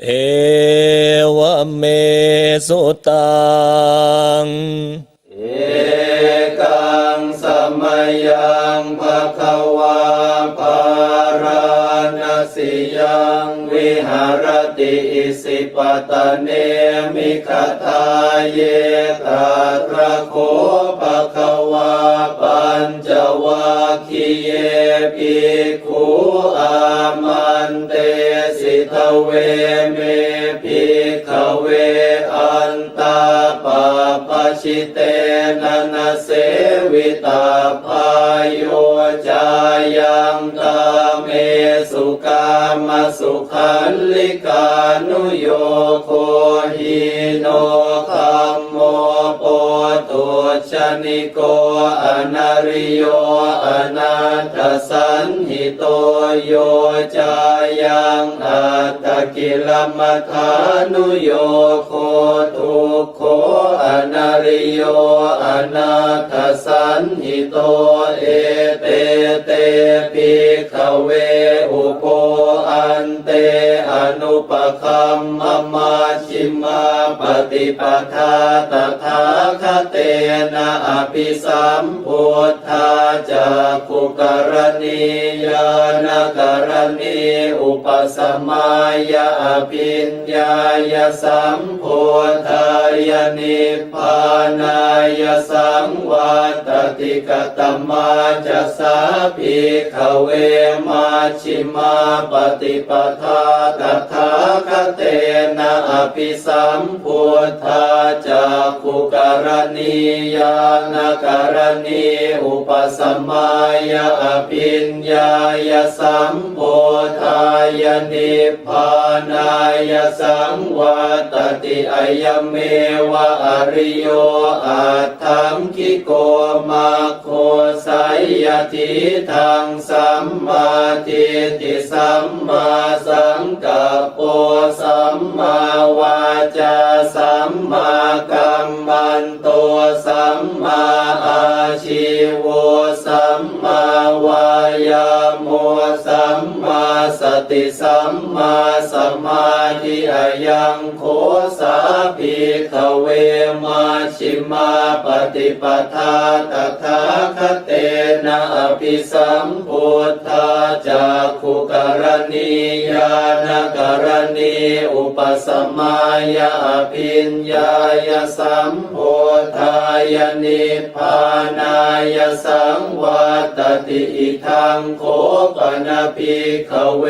เอวเมสุตังเอกังสมัยยังภควาภารณสิยังวิหารติอิสิปตะเนมิคทาเยตาตระโคภควาปัญจวัคคีเยภิกขุอามันเตสิทเวเมภิกขเวอันตาปะปะชิเตนะนะเสวิตาภายโยจายังกาเมสุกามสุขันลิกานุโยโคหิโนคัมโมโปตุชนิโกอนาริโยอนาถสันหิโตโยจายังอัตตกิลมัฏฐานุโยโคทุกโขอนาริโยอนาถสันหิโตเอเตเตภิกขเวอุโภอันเตอนุปคัมมมาชิมาปฏิปทาตถาคเตนะอภิสัมพุทธาจักขุกรณียานกรณีอุปสมัยยะอภิญญายสัมพุทธายนิพพานายสังวัตติกตมาจะสาภิกขเวมาชิมาปฏิปทาตถาคเตนะอภิสัมพุทธาจักขุกรณียานกรณีอุปสมัยยะอภิญญายสัมพุทธายนิพพานายสังวัตติอายเมวะอริโยอัตถังคิโกมัคโคสัยยทิทังสัมมาทิฏฐิสัมมาสังกัปโปสัมมาวาจาสัมมากัมมันโตสัมมาอาชีโวสัมมาวายาโมสัมมาสติสัมมาสมาธิอายังโคสาภิกขเวมาชิมาปฏิปทาตถาคเตนะอภิสัมพุทธาจักขุกรณียานกรณีอุปสมัยยะอภิญญายสัมพุทธายนิพพานายสังวัตติอิทังโคปนะภิกขเว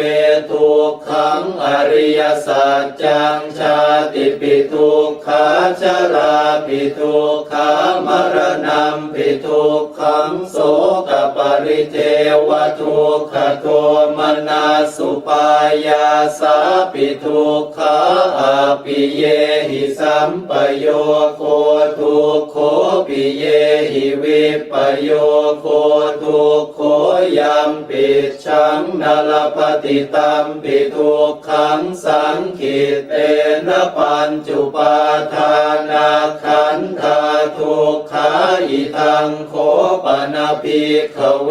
ทุกขังอริยสัจจังชาติปิทุกขาชราปิทุกขามรณะปิทุกขังโสกปริเทวทุกขโทมนัสสุปายาสาปิทุกขาอาปิเยหิสัมปโยโคทุกโขปิเยหิวิปโยโคทุกโขยัมปิชังนลปฏิตัมปิทุกขังสังขิเตนะปัญจุปาทานาขันธาทุกขาอิทังโคปนะภิกขเว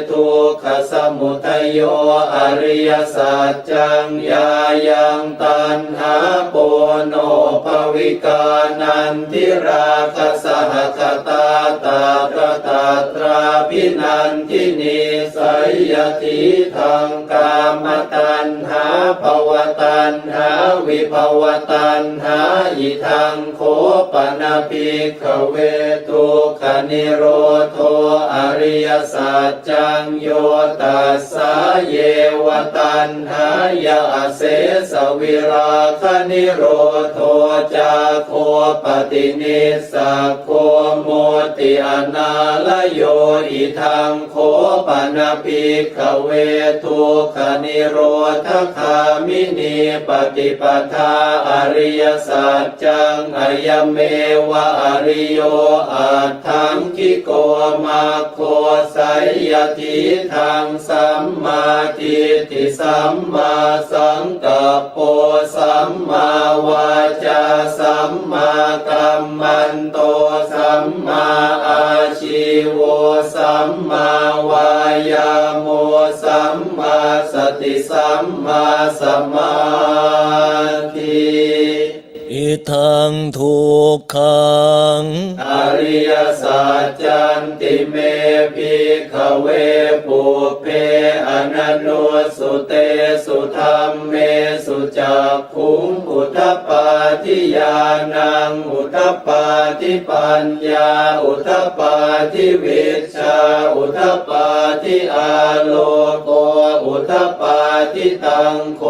ทุกขสมุทัยโยอริยสัจจังยายังตัณหาโปโนภวิกานันทิราคะสหคตาตาตระตาตราภินันทินิสัยยติทังกามตัณหาภวตัณหาวิภวตัณหาอิทังโคปนะภิกขเวทุกขนิโรธโออริ ริยสัจจังโยตัสสะเยวตัณหายาเสสวิราคนิโรโทจาโคปฏินิสสะโคโมติอนาลโยอิทังโคปนาภิกขเวทุกขนิโรธคามินีปฏิปทาอริยสัจจังอายเมวะอริโยอัตถังคิโกมาโคไสยทิทังสัมมาทิฏฐิสัมมาสังกัปโปสัมมาวาจาสัมมากัมมันโตสัมมาอาชีโวสัมมาวายาโมสัมมาสติสัมมาสมาธิอิทังทุกขังอริยสัจจันติเมภิกขเวปุเพอนันโนสุเตสุธัมเมสุจักขุงอุทปปาทิญาณังอุทปปาทิปัญญาอุทปปาทิวิชชาอุทปปาทิอาโลโกอุทปปาทิตังโข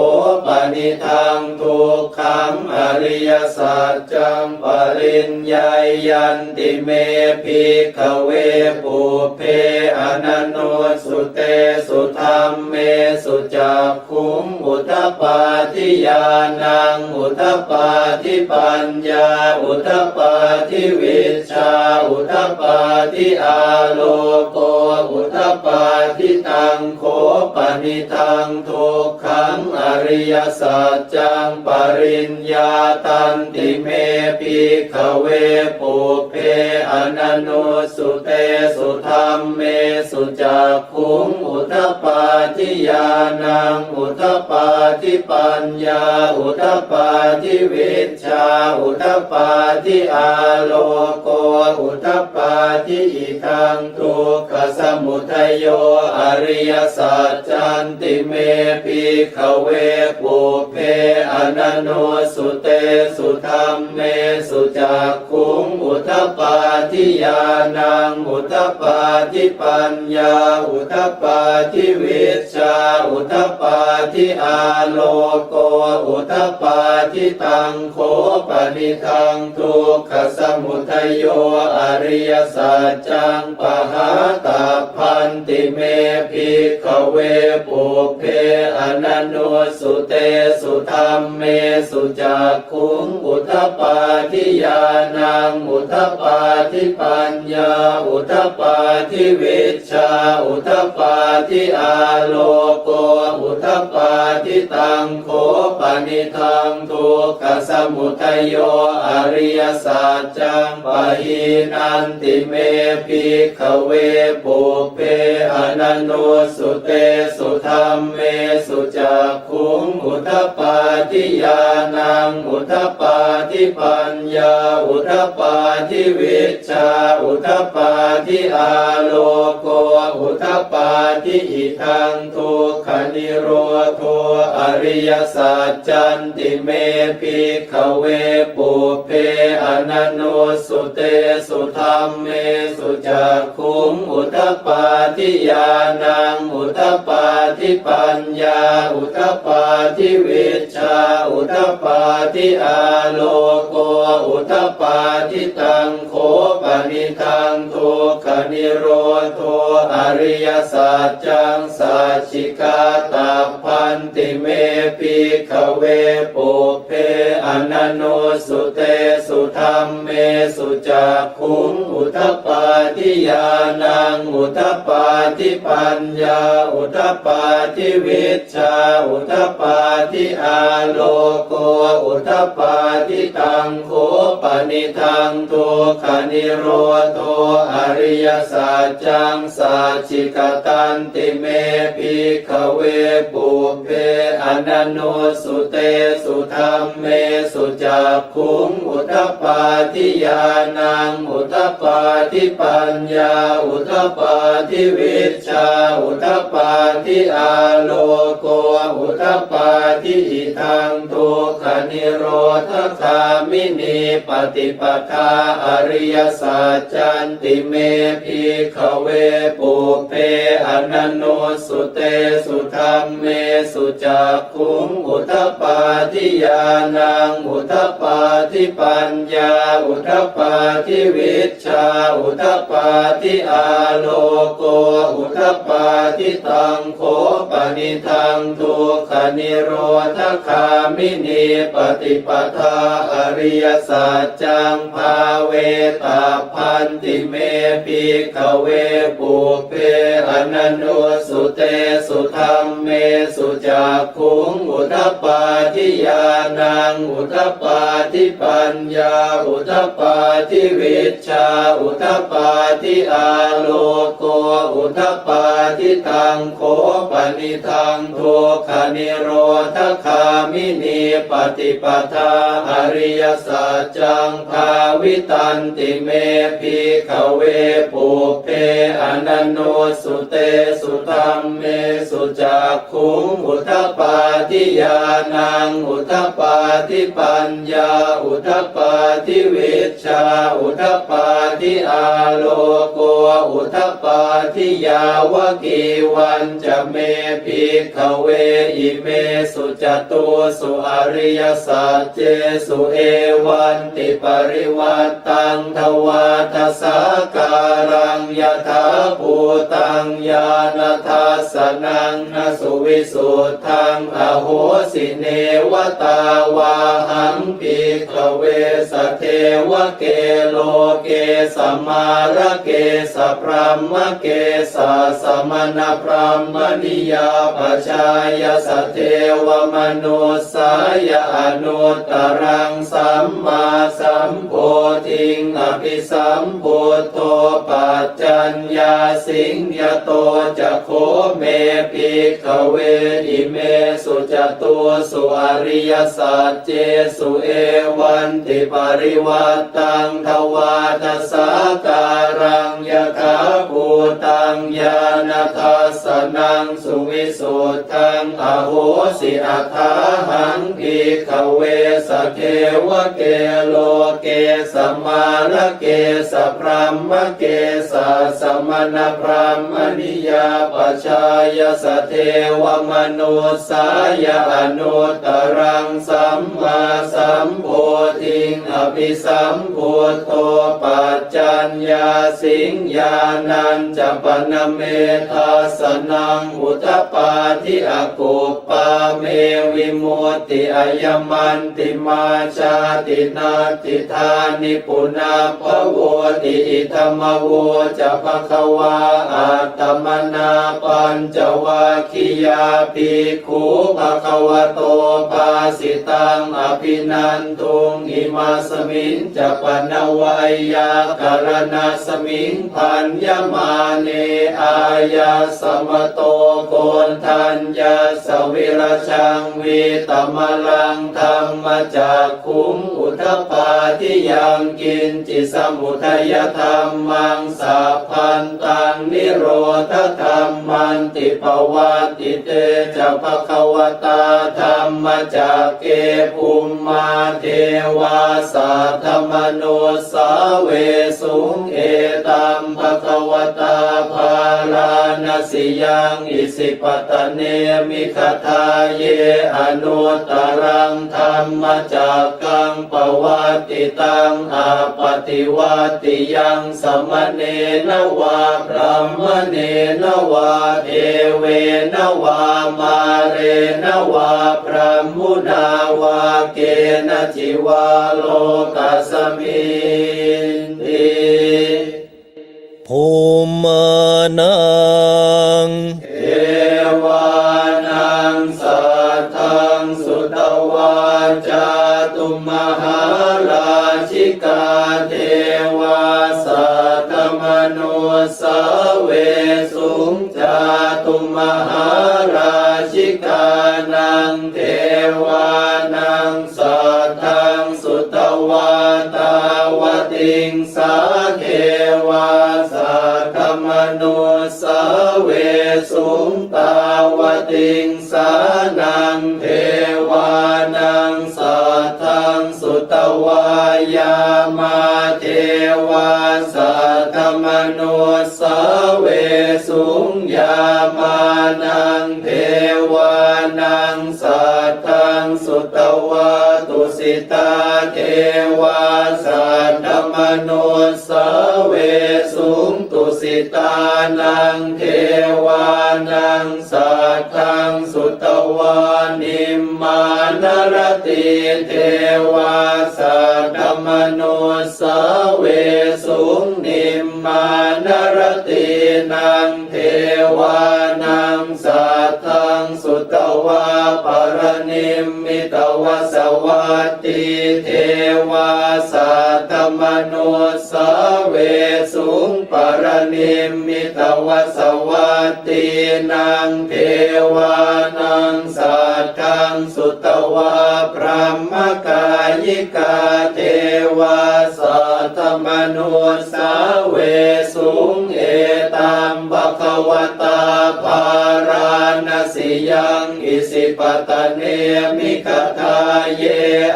ปนิทังทุกขังอริยสัจจังปริญญายันติเมภิกขเวปุเพอนันโนสุเตสุธัมเมสุจักขุงอุทธปาทิญาณังอุทธปาทิปัญญาอุทธปาทิวิชชาอุทธปาทิอาโลโกอุทธปาทิตังโขปนิทังทุกขังอริยสัจจังปริญญาตันติเมภิกขเวปุเพอนันโนสุเตสุธัมเมสุจักขุงอุทธปาทิญาณังอุทธปาทิปัญญาอุทธปาทิวิชชาอุทธปาทิอาโลโกอุทธปาทิอิทังทุกขสมุทัยโยอริยสัจจันติเมภิกขเวปุเพอนันโนสุเตสุธัมเมสุจักขุงอุทธปาทิญาณังอุทธปาทิปัญญาอุทธปาทิวิชชาอุทธปาทิอาโลโกอุทธปาทิตังโขปนิทังทุกขสมุทัยโยอริยสัจจังปหาตาพันติเมภิกขเวปุเพอนันโนสุเตสุธัมเมสุจักขุงอุทธปาทิญาณังอุทธปาทิปัญญาอุทธปาทิวิชชาอุทธปาทิอาโลโกอุทธปาทิตังโขปนิทังทุกขสมุทัยโยอริยสัจจังปหินันติเมภิกขเวปุเพอนันโนสุเตสุธัมเมสุจักขุงอุทธปาทิญาณังอุทธปาทิปัญญาอุทธปาทิวิชชาอุทธปาทิอาโลโกอุทธปาทิอิทังทุกขนิโรโทอริยสัจจันติเมภิกขเวปุเพอนันโนสุเตสุธัมเมสุจักขุงอุทธปาทิญาณังอุทธปาทิปัญญาอุทธปาทิวิชชาอุทธปาทิอาโลโกอุทธปาทิตังโขปนิทังทุกขนิโรโทอริยสัจจังสัจฉิกาตาพันติเมภิกขเวปุเพอนันโนสุเตสุธัมเมสุจักขุงอุทธปาทิญาณังอุทธปาทิปัญญาอุทธปาทิวิชชาอุทธปาทิอาโลโกอุทธปาทิตังโขปนิทังทุกขนิโรโทอริยสัจจังสัจฉิกตันติเมภิกขเวปุเพอนันโนสุเตสุธัมเมสุจักขุงอุทธปาทิญาณังอุทธปาทิปัญญาอุทธปาทิวิชชาอุทธปาทิอาโลโกอุทธปาทิอิทังทุกขนิโรธคามินีปฏิปทาอริยสัจ จันติเมภิกขเวปุเพอนันโนสุเตสุธัมเมสุจักขุงอุทธปาทิญาณังอุทธปาทิปัญญาอุทธปาทิวิชชาอุทธปาทิอาโลโกอุทธปาทิตังโขปนิทังทุกขนิโรธคามินีปฏิปทาอริยสัจจังภาเวตาพันติเมภิกขเวปุเพอนันโนสุเตสุธัมเมสุจักขุงอุทธปาทิญาณังอุทธปาทิปัญญาอุทธปาทิวิชชาอุทธปาทิอาโลโกอุทธปาทิตังโขปนิทังทุกขนิโรธคามินีปฏิปทาอริยสัจจังภาวิตันติเมภิกขเวปุเพอนันโนสุเตสุธัมเมสุจักขุงอุทธปาทิญาณังอุทธปาทิปัญญาอุทธปาทิวิชชาอุทธปาทิอาโลโกอุทธปาทิยาวกีวันจะเมภิกขเวอิเมสุจตุสุอริยสัจเจสุเอวันติปริวัตตังทวาทสาการังยถาภูตังญาณทัสสนังนสุวิสุทธังอโหสิเนวตาวาหังภิกขเวสเทวเกโลเกสมาระเกสพรหมเกสสมณพรหมนิยาปชายสเทวมนุสายอนุตตรังสัมมาสัมโพธิงอภิสัมพุทโธปัจจัญญาสิงยโตจะโคเมภิกขเวอิเมสุจตุสุอริยสัจเจสุเอวันติปริวัตตังทวาทสาการังยถาภูตังญาณทัสสนังสุวิสุทธังอโหสิอัฏฐาหังภิกขเวสเทวเกโลเกสมาระเกสพรหมเกสสมณพราหมณิยาปชายสเทวมนุสายอนุตตรังสัมมาสัมโพธิงอภิสัมพุทโธปัจจัญญาสิงญาณัญจปนเมทัสสนังอุทธปาทิอกุปปาเมวิมุตติอายมันติมาชาตินาติธานิปุนาภโวติอิธรรมโวจะภควาอัตตมนาปัญจวัคคียาภิกขุภควโตภาสิตังอภินันทุงอิมาสมิงจะปนวัยยากรณาสมิงพันยมาเนอายาสมโตโกนทัญญาสวิรชังวิตมลังธรรมจากขุงอุทธปาทิยังกินจิสมุทัยธรรมังสัพพันตังนิโรธธรรมันติปวัตติเตจะภควตาธรรมจากเกภูมิมาเทวาสัทธมโนสาเวสุงเอตัมภควตาภาลานาสิยังอิสิปตเนมิคทาเยอนุตตรังธรรมจากกังปวัตติตังอาปฏิวัติยังสมเนนวาพรหมเนนวาเทเวนวามาเรนวาพรหมุนาวาเกณจิวาโลกัสมินติภูมานังเอวานังสัทธังสุตวาจาตุมหาราชิกาเทวาสัทธมโนสาเวสุงจาตุมหาราชิกานังเทวานังสัทธังสุตวาตาวติงสาเทวาสัทธมโนสาเวสุงตาวติงสานังเทวานังสัทธังสุตวายามาเทวาสั มนุสสาเวสุงยามานังเทวานังสัตตังสุตวะตุสิตาเทวาสัตตมนุสสาเวสุงตุสิตานังเทวานังสัตตังสุตวะนิมมานรติเทวาสัตตมนุสสาเวสุงนิมมานรตินังเทวานังสัตตังสุตวะปรนิมมิตวสวัตติเทวาสัตตมนุสสาเวสุงปรนิมมิตวสวัตตินังเทวานังสัตตังสุตวะพรหมกายิกาเทวาสัตตมนุสสาเวสุงเอตัมภควตาภาราณสิยังอิสิปตเนมิคทาเย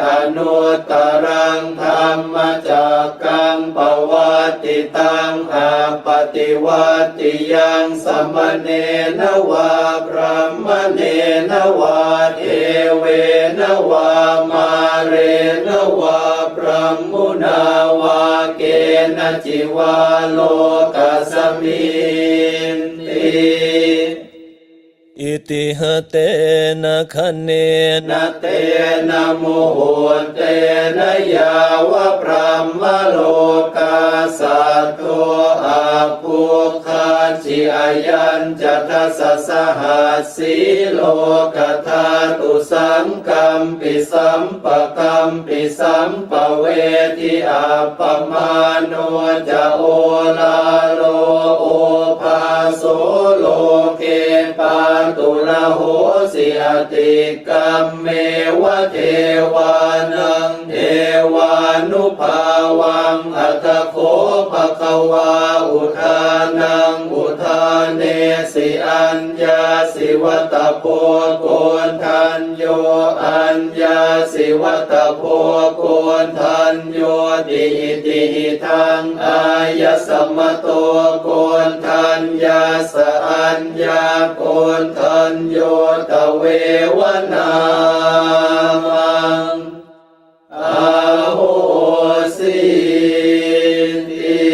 อนุตตรังธรรมจักกังปวัตติตังอาปฏิวัติยังสมเนนวาพระมเนนวาเทเวนวามาเรนวาพระมุนาวาเกณจิวาโลกัสมินติ อิติหเตนะคะเนนะเตนะโมโหเตนะยาวะพรหมโลกาสัตโตอาภูคาจิอายัญจัตสัสสหัสสีโลกธาตุสังกัมปิสัมปะกัมปิสัมปะเวทิอาปมาโนจะโอลาโลโอภาโสโลเกปาตุระโหสิอติกัมเมวะเทวานังเทวานุภาวังอัตโคภควาอุทานังอุทานเนสิอัญญาสิวัตโพโกนทันโยอัญญาสิวัตโพโกนทันโยติอิติหิทังอายสัมมโตโกนทันยาสอัญญาโกนทันโยตเววนามังอาโหสิติ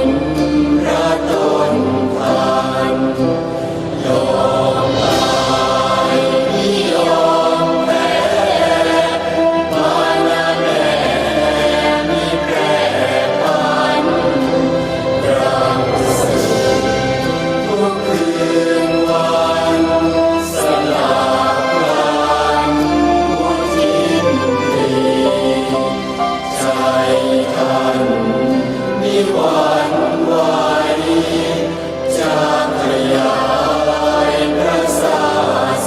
นพระต้นพันธุ์ยอมตายไม่ยอมแพ้มานาแน่มีแปรผันรังสึกทุกคืนวันสลากพลันผู้ทิ้งดีใจท่านมิหวั่นไหวจะขยายพระศา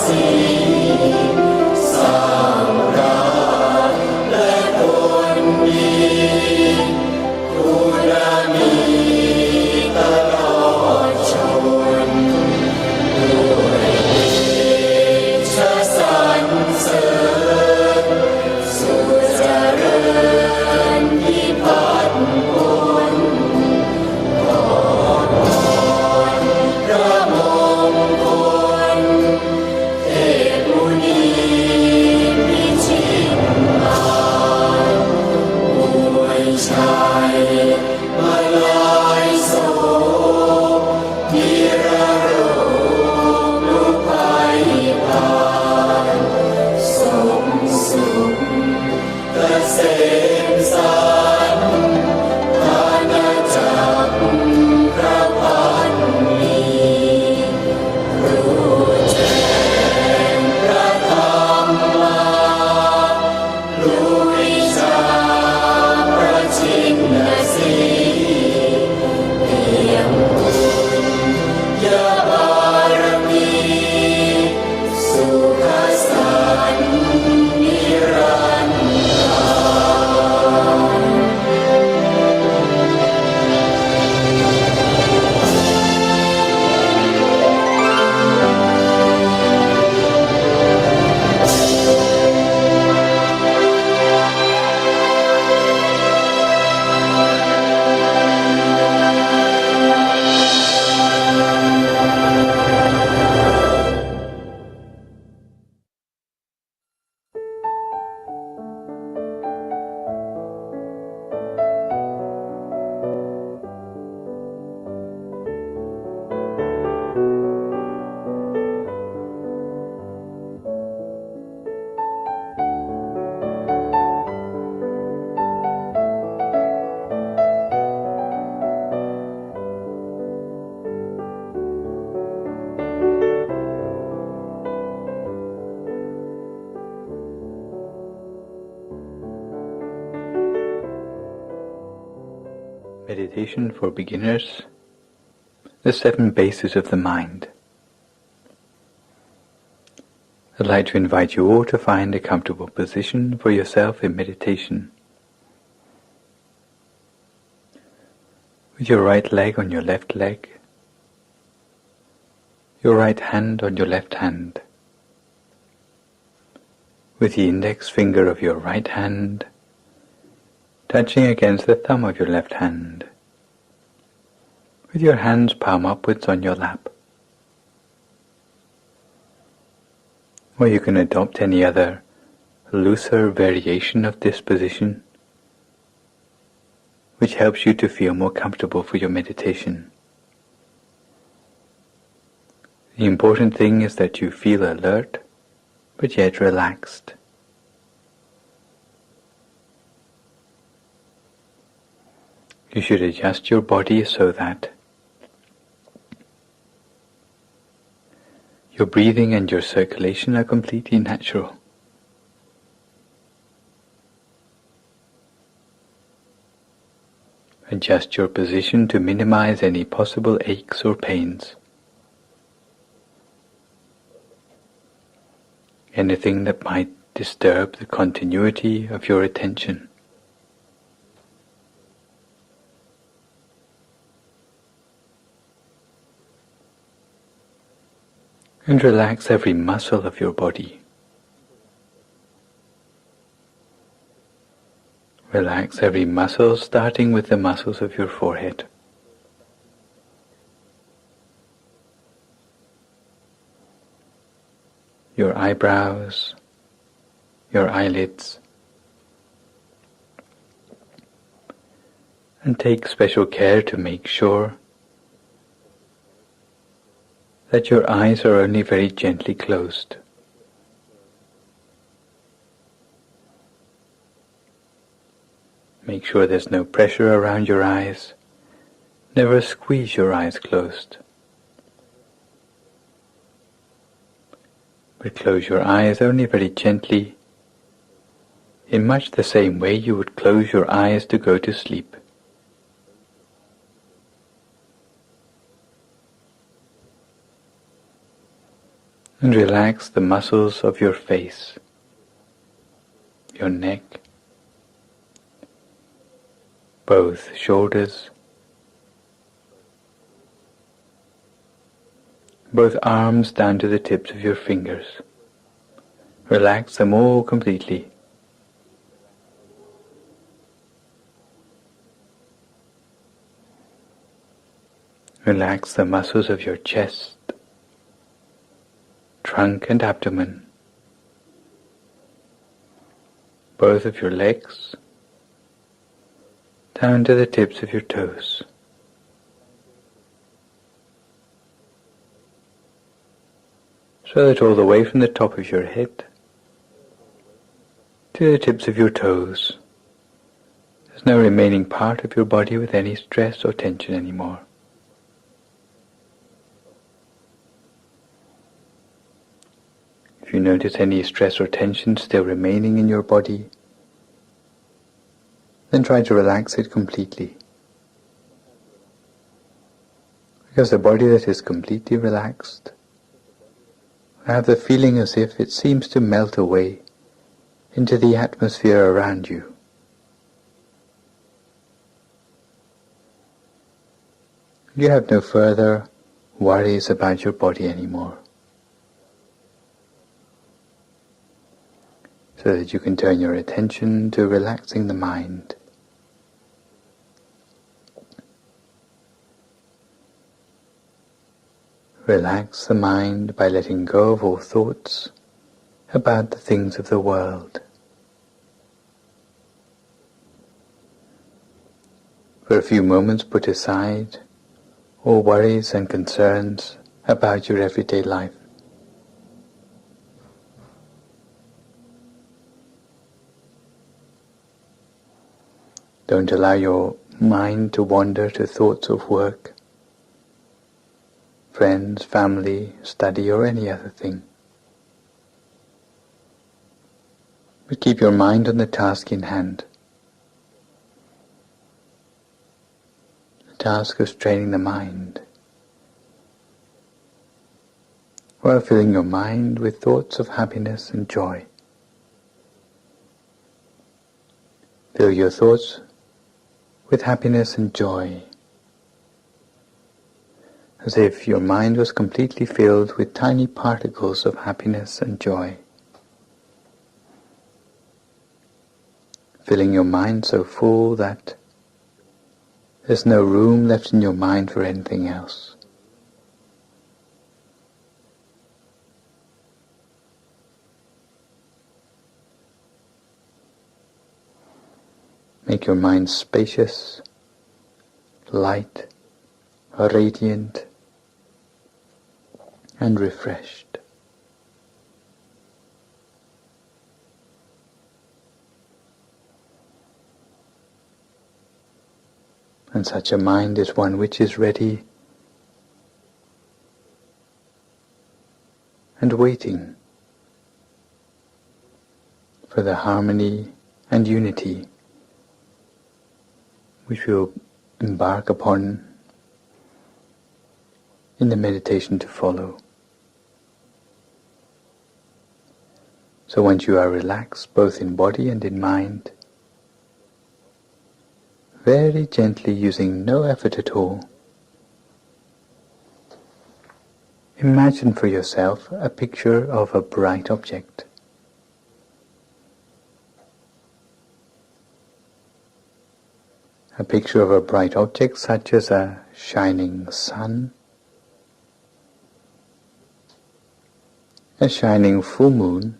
สีสร้างรักและคนดีคุณมีตลอดชนด้วยเดชะสรรเสริญสุขเจริญพิพัฒน์ผลขอพรพระมงคลเทพมุนีพิชิตมารอวยชัยมาลายโศกนิรโรคลุกภัยผ่านสมสุขเกษมสันต์อาณาจักรพระพันมีรู้แจ้งพระธรรมารู้วิชาพระชินสีเปี่ยมบุญญาบารมีสุขสันต์นิรันดร์ Meditation for beginners, the 7 bases of the mind. I'd like to invite you all to find a comfortable position for yourself in meditation. With your right leg on your left leg, your right hand on your left hand, with the index finger of your right hand touching against the thumb of your left hand, with your hands palm upwards on your lap. Or you can adopt any other looser variation of this position, which helps you to feel more comfortable for your meditation. The important thing is that you feel alert, but yet relaxed. You should adjust your body so that your breathing and your circulation are completely natural. Adjust your position to minimize any possible aches or pains. Anything that might disturb the continuity of your attention. And relax every muscle of your body. Relax every muscle, starting with the muscles of your forehead. Your eyebrows, your eyelids, And take special care to make sure that your eyes are only very gently closed. Make sure there's no pressure around your eyes. Never squeeze your eyes closed. But close your eyes only very gently, in much the same way you would close your eyes to go to sleep. And relax the muscles of your face, your neck, both shoulders, both arms down to the tips of your fingers. Relax them all completely. Relax the muscles of your chest, trunk and abdomen, both of your legs, down to the tips of your toes. So that all the way from the top of your head to the tips of your toes, there's no remaining part of your body with any stress or tension anymore. If you notice any stress or tension still remaining in your body, then try to relax it completely. Because the body that is completely relaxed will have the feeling as if it seems to melt away into the atmosphere around you. You have no further worries about your body anymore. So that you can turn your attention to relaxing the mind. Relax the mind by letting go of all thoughts about the things of the world. For a few moments put aside all worries and concerns about your everyday life. Don't allow your mind to wander to thoughts of work, friends, family, study, or any other thing. But keep your mind on the task in hand. The task of training the mind, while filling your mind with thoughts of happiness and joy. Fill your thoughts with happiness and joy, as if your mind was completely filled with tiny particles of happiness and joy. Filling your mind so full that there's no room left in your mind for anything else. Make your mind spacious, light, radiant, and refreshed. And such a mind is one which is ready and waiting for the harmony and unity which we'll embark upon in the meditation to follow. So once you are relaxed both in body and in mind, very gently, using no effort at all, imagine for yourself a picture of a bright object. A picture of a bright object such as a shining sun, a shining full moon,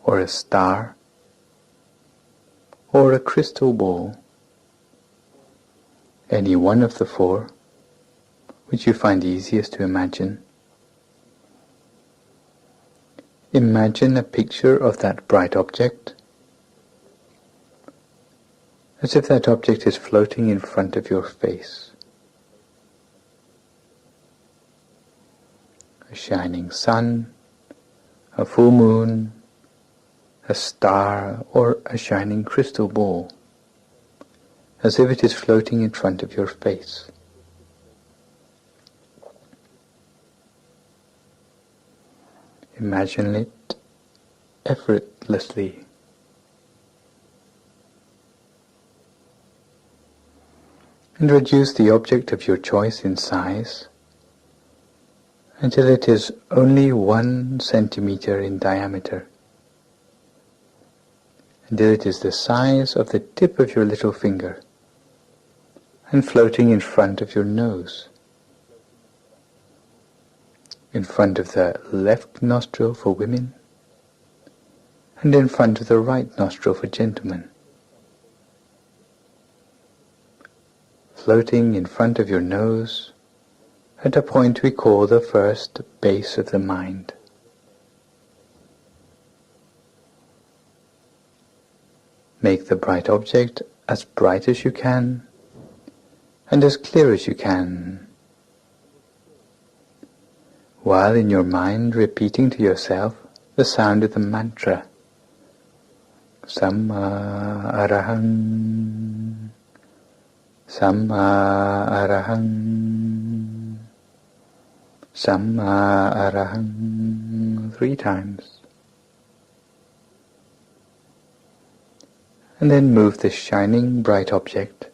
or a star, or a crystal ball, any one of the four which you find easiest to imagine. Imagine a picture of that bright object, as if that object is floating in front of your face. A shining sun, a full moon, a star, or a shining crystal ball, as if it is floating in front of your face. Imagine it effortlessly. And reduce the object of your choice in size until it is only 1 centimeter in diameter, until it is the size of the tip of your little finger and floating in front of your nose, in front of the left nostril for women and in front of the right nostril for gentlemen, floating in front of your nose at a point we call the first base of the mind. Make the bright object as bright as you can and as clear as you can, while in your mind repeating to yourself the sound of the mantra Samma Arahang, Samma Arahang, Samma Arahang 3 times. And then move the shining bright object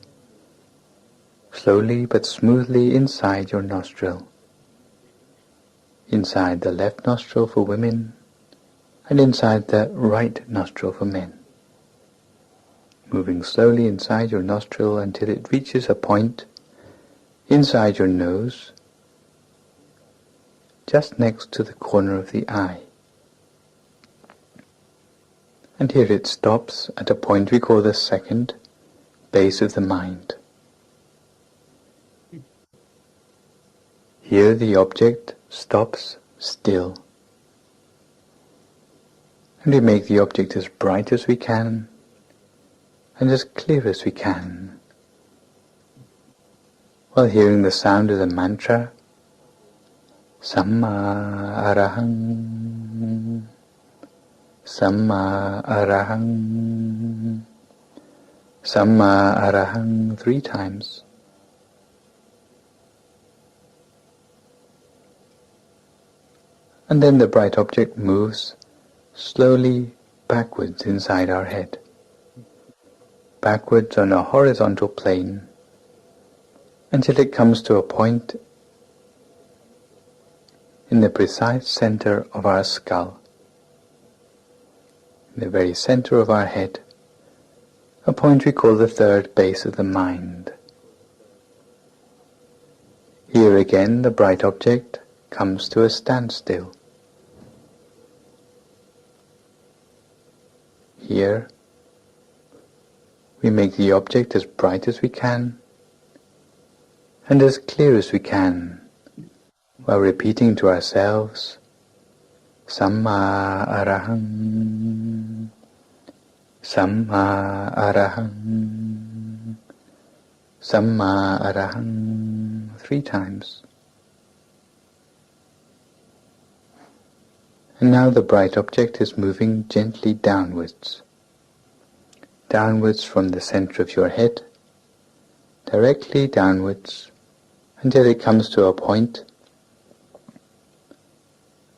slowly but smoothly inside your nostril, inside the left nostril for women and inside the right nostril for men, moving slowly inside your nostril until it reaches a point inside your nose just next to the corner of the eye. And here it stops at a point we call the second base of the mind. Here the object stops still, and we make the object as bright as we can and as clear as we can, while hearing the sound of the mantra Samma Arahang, Samma Arahang, Samma Arahang 3 times. And then the bright object moves slowly backwards inside our head, backwards on a horizontal plane, until it comes to a point in the precise center of our skull, in the very center of our head, a point we call the third base of the mind. Here again the bright object comes to a standstill. Here we make the object as bright as we can and as clear as we can, while repeating to ourselves Samma Arahang, Samma Arahang, Samma Arahang 3 times. And now the bright object is moving gently downwards, downwards from the center of your head, directly downwards until it comes to a point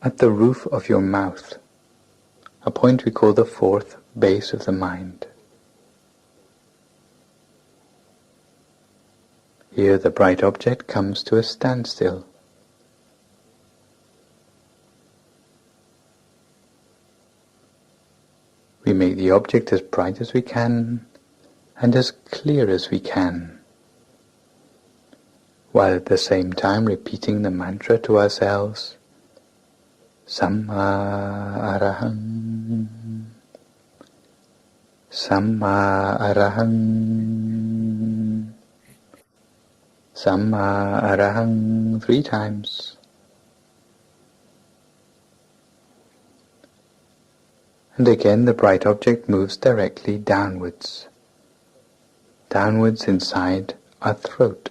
at the roof of your mouth, a point we call the fourth base of the mind. Here the bright object comes to a standstill. We make the object as bright as we can and as clear as we can, while at the same time repeating the mantra to ourselves, Samma Arahang, Samma Arahang, Samma Arahang 3 times. And again the bright object moves directly downwards inside our throat,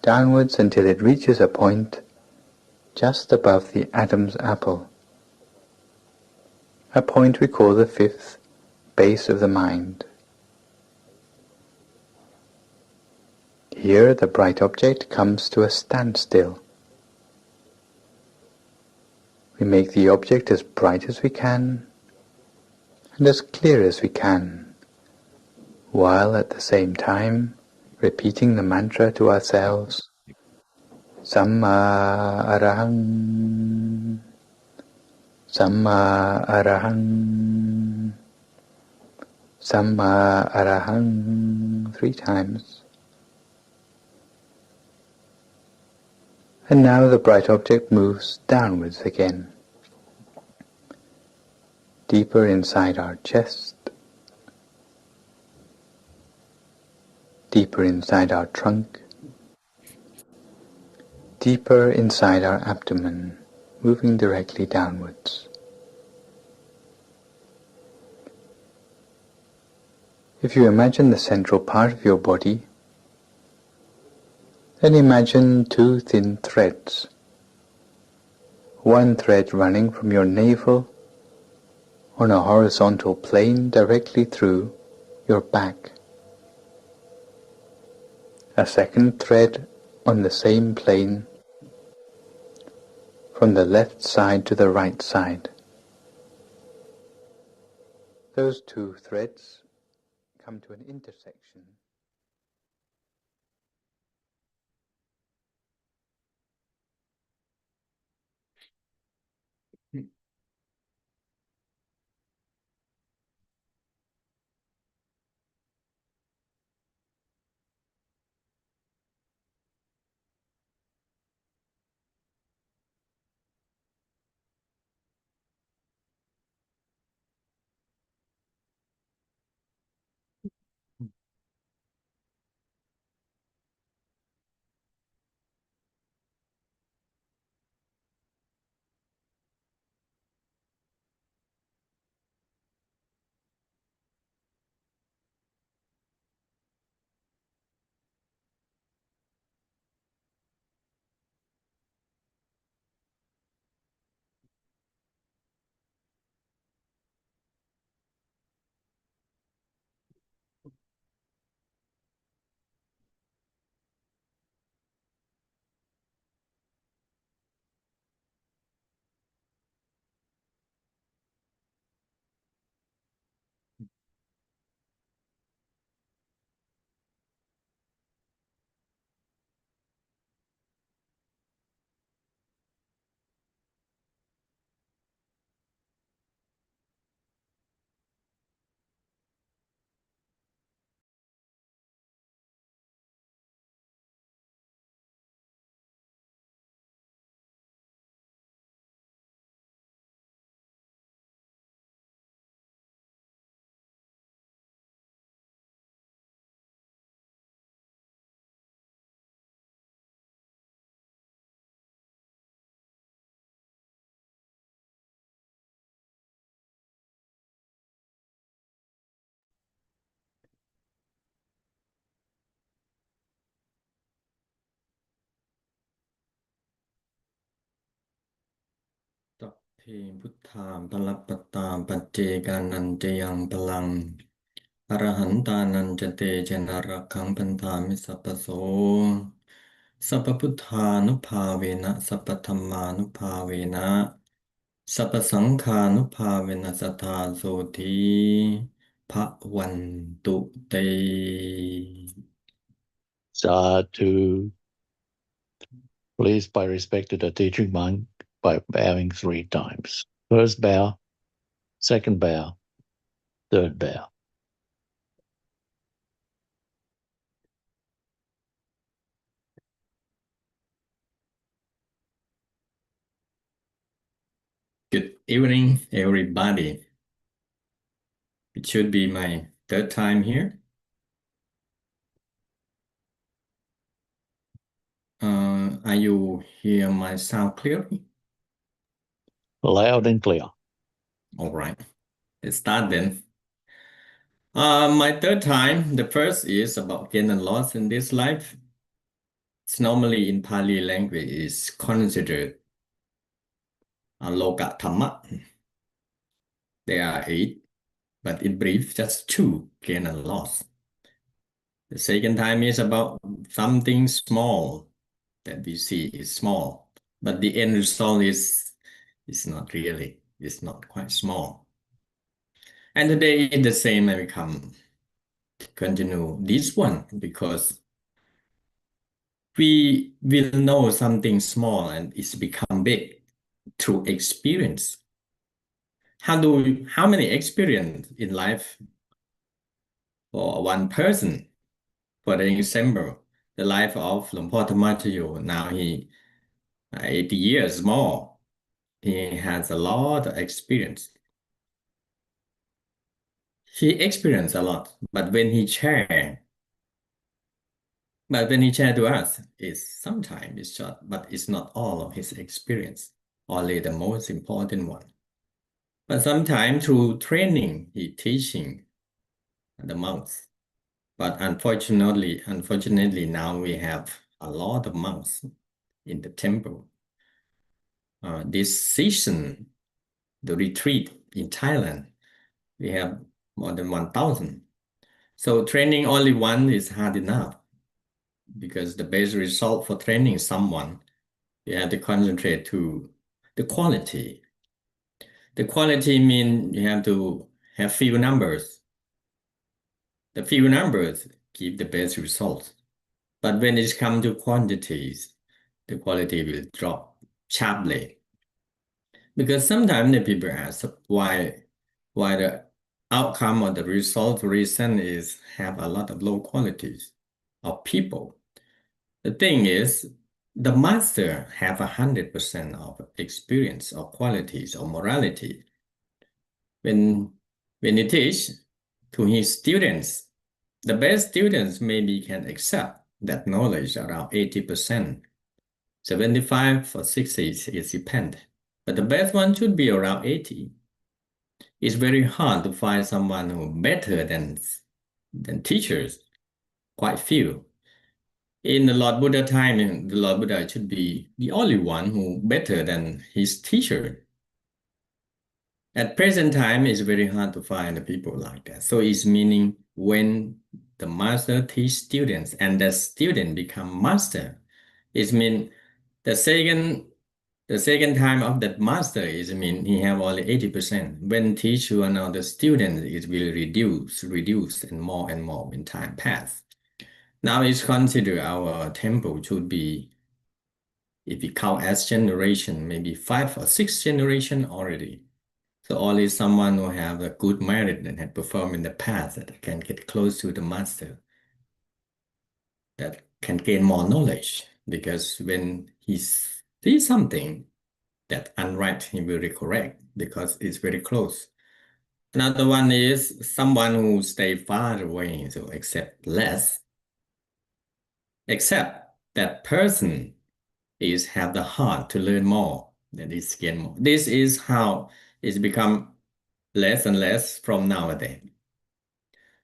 downwards until it reaches a point just above the Adam's apple, a point we call the fifth base of the mind. Here the bright object comes to a standstill. We make the object as bright as we can and as clear as we can, while at the same time repeating the mantra to ourselves, Samma Arahang, Samma Arahang, Samma Arahang 3 times. And now the bright object moves downwards again, deeper inside our chest, deeper inside our trunk, deeper inside our abdomen, moving directly downwards. If you imagine the central part of your body, then imagine 2 thin threads. One thread running from your navel on a horizontal plane directly through your back. A second thread on the same plane from the left side to the right side. Those 2 threads come to an intersection.ตัพเพพุทธาภลปตตาปัจเจกานันจะยังพลังอรหันตานันจะเตชนะรักขังพันธามิสัพพโสสัพพพุทธานุภาเวนะสัพพธัมมานุภาเวนะสัพพสังฆานุภาเวนะสัทธาโสธีภวันตุเต Sadhu. Please pay respect to the teaching monk by bowing 3 times. First bow, second bow, third bow. Good evening, everybody. It should be my 3rd time here. are you hear my sound clearly? Loud and clear. All right, let's start then. My third time, the first is about gain and loss in this life. It's normally in Pali language is considered a loka thamma. There are 8, but in brief, just 2, gain and loss. The second time is about something small that we see is small, but the end result is not really, it's not quite small. And today is the same, and we come to continue this one because we will know something small and it's become big through experience. How many experience in life for one person? For example, the life of Luang Por Thamachayo, now he 80 years more. He has a lot of experience. He experienced a lot, but when he share to us, it's sometimes it's short, but it's not all of his experience, only the most important one. But sometimes through training, he teaching the monks. But unfortunately, now we have a lot of monks in the temple. This season, the retreat in Thailand, we have more than 1,000. So training only one is hard enough because the best result for training someone, you have to concentrate to the quality. The quality means you have to have few numbers. The few numbers give the best results. But when it comes to quantities, the quality will drop sharply. Because sometimes the people ask why the outcome or the result reason is have a lot of low qualities of people. The thing is, the master have 100% of experience or qualities or morality. When he teach to his students, the best students maybe can accept that knowledge around 80%. 75 or 60 is depend. But the best one should be around 80. It's very hard to find someone who better than teachers, quite few. In the Lord Buddha time, the Lord Buddha should be the only one who better than his teacher. At present time, it's very hard to find the people like that. So it's meaning when the master teach students and the student become master, it means the second time of that master is mean he have only 80%. When teach to another student, it will reduce and more when time pass. Now it's considered our temple should be, if we count as generation, maybe 5 or 6 generation already. So only someone who have a good merit and had performed in the past that can get close to the master, that can gain more knowledge. Because when he sees something that unright, he will correct because it's very close. Another one is someone who stay far away, so accept less. Except that person is have the heart to learn more, that is gain more. This is how it's become less and less from nowadays.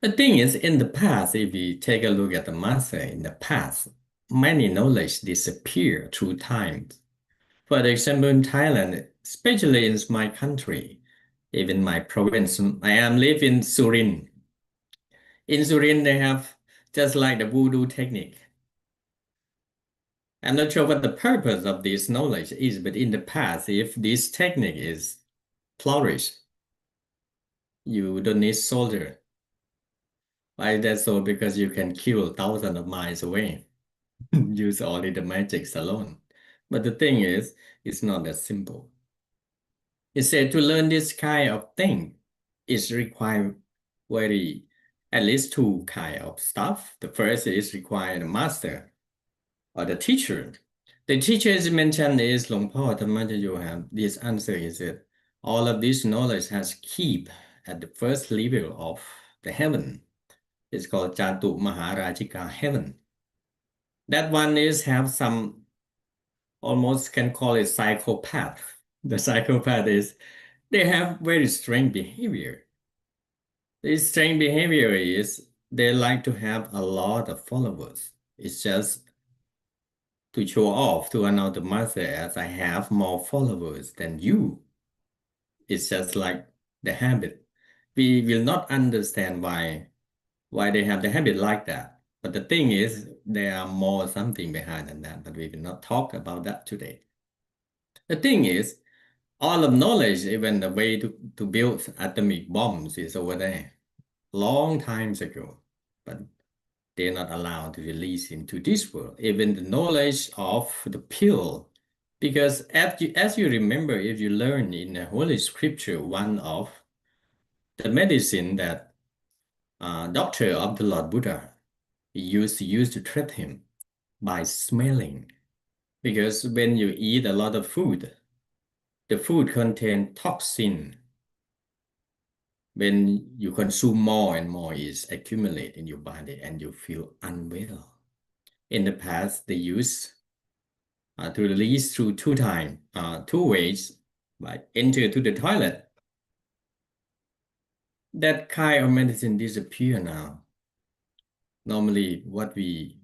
The thing is, in the past, if we take a look at the master in the past, many knowledge disappear through time. For example, in Thailand, especially in my country, even my province, I am live in Surin. In Surin, they have just like the voodoo technique. I'm not sure what the purpose of this knowledge is, but in the past, if this technique is flourished, you don't need soldier. Why is that so? Because you can kill thousands of miles away. Use only the magics alone. But the thing is, it's not that simple. It said to learn this kind of thing is require at least 2 kind of stuff. The first is require the master or the teacher. The teacher is mentioned is Luang Por Thamachayo have this answer is that all of this knowledge has keep at the first level of the heaven. It's called Jatu Maharajika heaven. That one is have some almost can call it psychopath. The psychopath is they have very strange behavior. This strange behavior is they like to have a lot of followers. It's just to show off to another master as I have more followers than you. It's just like the habit. We will not understand why they have the habit like that. But the thing is, there are more something behind than that, but we will not talk about that today. The thing is, all of knowledge, even the way to build atomic bombs is over there, long times ago. But they're not allowed to release into this world, even the knowledge of the pill. Because as you remember, if you learn in the Holy Scripture, one of the medicine that doctor of the Lord Buddha used to treat him by smelling. Because when you eat a lot of food, the food contains toxin. When you consume more and more, is accumulate in your body and you feel unwell. In the past, they used to release through two ways, by enter to the toilet. That kind of medicine disappear now. Normally, what we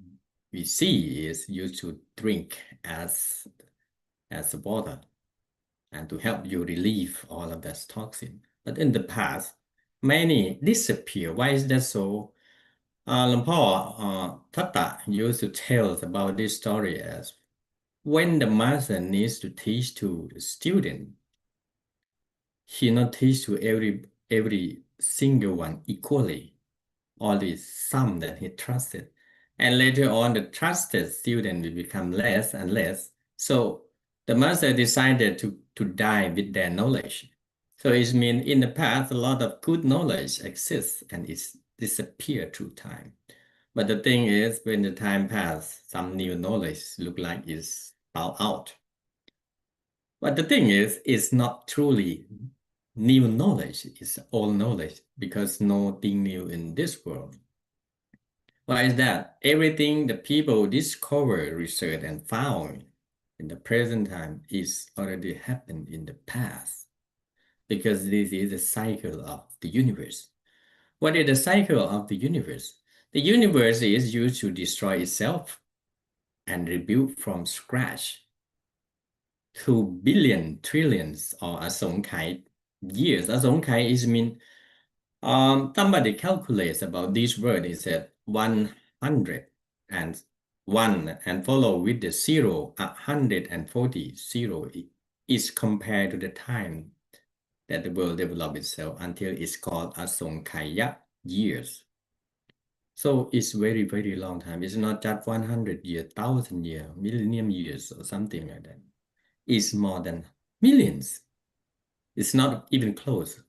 see is used to drink as water and to help you relieve all of that toxin. But in the past, many disappear. Why is that so? Lampao Tata used to tell us about this story as when the master needs to teach to the student, he not teach to every single one equally, only some that he trusted. And later on, the trusted student will become less and less. So the master decided to die with their knowledge. So it means in the past, a lot of good knowledge exists and it's disappeared through time. But the thing is, when the time passes, some new knowledge look like it's fall out. But the thing is, it's not truly new knowledge, it's old knowledge because nothing new in this world. Why is that? Everything the people discover, research, and found in the present time is already happened in the past because this is the cycle of the universe. What is the cycle of the universe? The universe is used to destroy itself and rebuild from scratch. 2 billion trillions or Asongkai years. Asongkai is mean somebody calculates about this word is at 101 and follow with the 0, 140 zero is compared to the time that the world developed itself until it's called Asongkaya years. So it's very, very long time. It's not just 100 years, 1,000 years, millennium years or something like that. It's more than millions. It's not even close.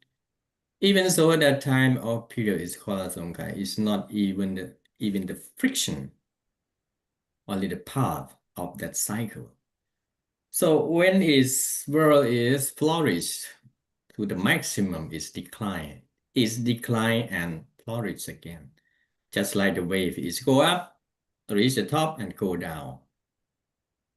Even so, that time or period is called Asongkai. It's not even the friction, only the path of that cycle. So when its world is flourished to the maximum, it's decline. It's decline and flourish again. Just like the wave is go up, reach the top and go down.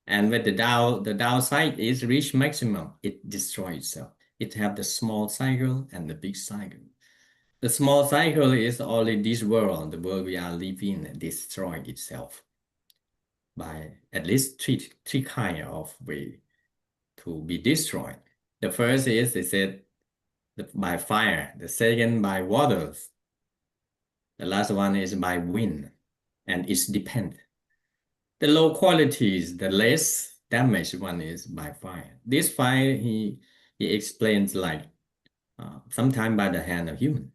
And when the downside is reach maximum, it destroys itself. It have the small cycle and the big cycle. The small cycle is only this world, the world we are living, destroy itself by at least three kind of way to be destroyed. The first is, they said, by fire. The second, by waters. The last one is by wind, and it's depend. The low qualities, the less damaged one is by fire. This fire, he explains like sometime by the hand of human.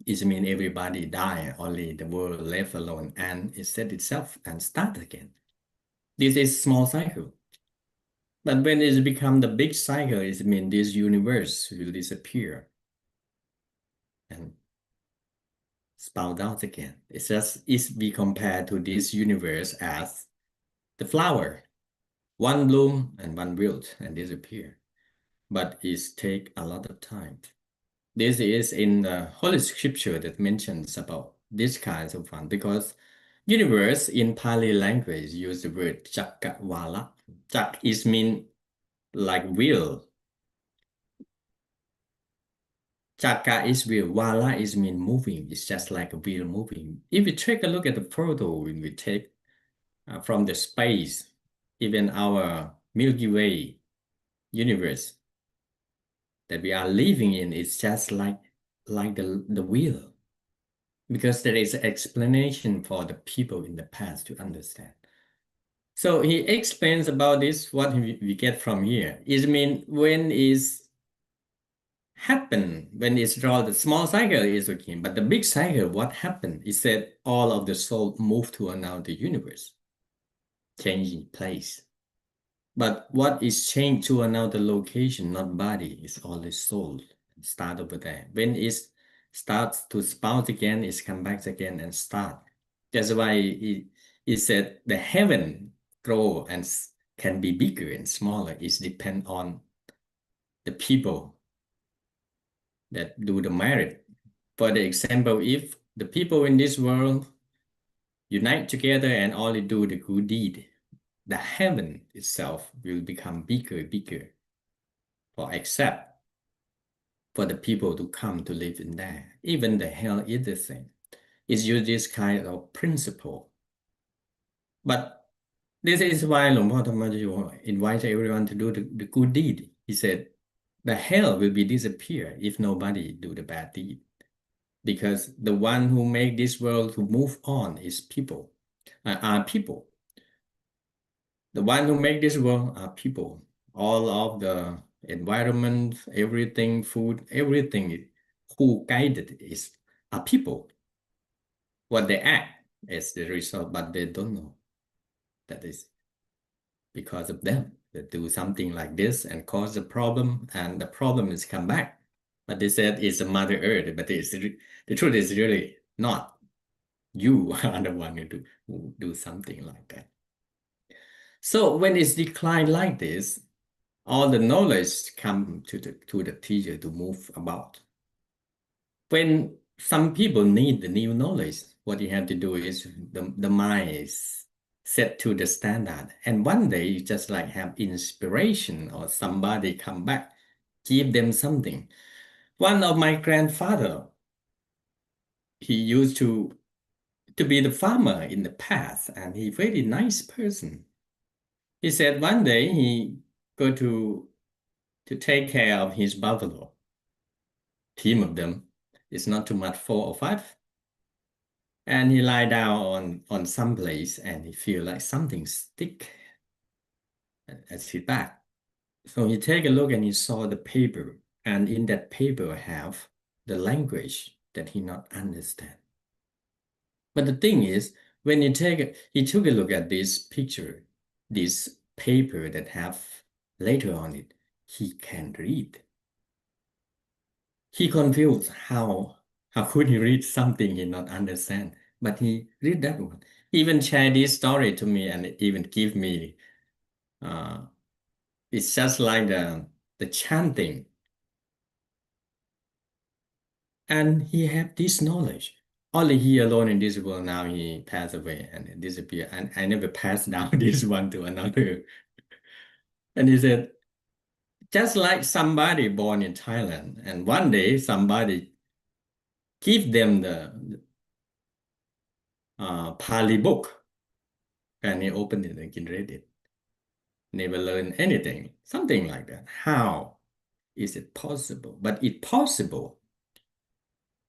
It means everybody die, only the world left alone, and it set itself and start again. This is small cycle. But when it become the big cycle, it means this universe will disappear and spout out again. It's just is we compare to this universe as the flower. One bloom and one wilt and disappear. But it take a lot of time. This is in the Holy Scripture that mentions about this kinds of fun because universe in Pali language use the word Chakavala. Jak is mean like wheel. Chaka is wheel. Wala is mean moving. It's just like a wheel moving. If we take a look at the photo, when we take from the space, even our Milky Way universe that we are living in is just like the wheel, because there is an explanation for the people in the past to understand. So he explains about this. What we get from here is mean when is happen, when it's draw the small cycle is okay, but the big cycle, what happened is that all of the soul move to another universe, changing place. But what is changed to another location, not body, is always soul. Start over there. When it starts to spout again, it come back again and start. That's why it said the heaven grow and can be bigger and smaller. It depends on the people that do the merit. For the example, if the people in this world unite together and only do the good deed, the heaven itself will become bigger for accept for the people to come to live in there. Even the hell is the same. It's use this kind of principle. But this is why Luang Por Thamajayo invites everyone to do the good deed. He said, the hell will be disappear if nobody do the bad deed. Because the one who make this world to move on is people, are people. The one who make this world are people. All of the environment, everything, food, everything who guided are people. What they act is the result, but they don't know. That is because of them. They do something like this and cause a problem, and the problem is come back. But they said it's a Mother Earth, but the truth is really not. You are the one who do something like that. So when it's declined like this, all the knowledge come to the teacher to move about. When some people need the new knowledge, what you have to do is the mind is set to the standard. And one day you just like have inspiration or somebody come back, give them something. One of my grandfather, he used to be the farmer in the past, and he very nice person. He said one day he go to take care of his buffalo. Team of them. It's not too much, 4 or 5. And he lie down on some place and he feel like something stick at his back. So he take a look and he saw the paper, and in that paper have the language that he not understand. But the thing is, when he took a look at this picture, this paper that have later on it, he can read. He confused how could he read something he not understand, but he read that one. He even shared this story to me and even give me it's just like the chanting. And he have this knowledge. Only he alone in this world. Now he passed away and disappeared. And I never passed down this one to another. And he said, just like somebody born in Thailand, and one day somebody give them the Pali book, and he opened it and can read it. Never learn anything, something like that. How is it possible? But it's possible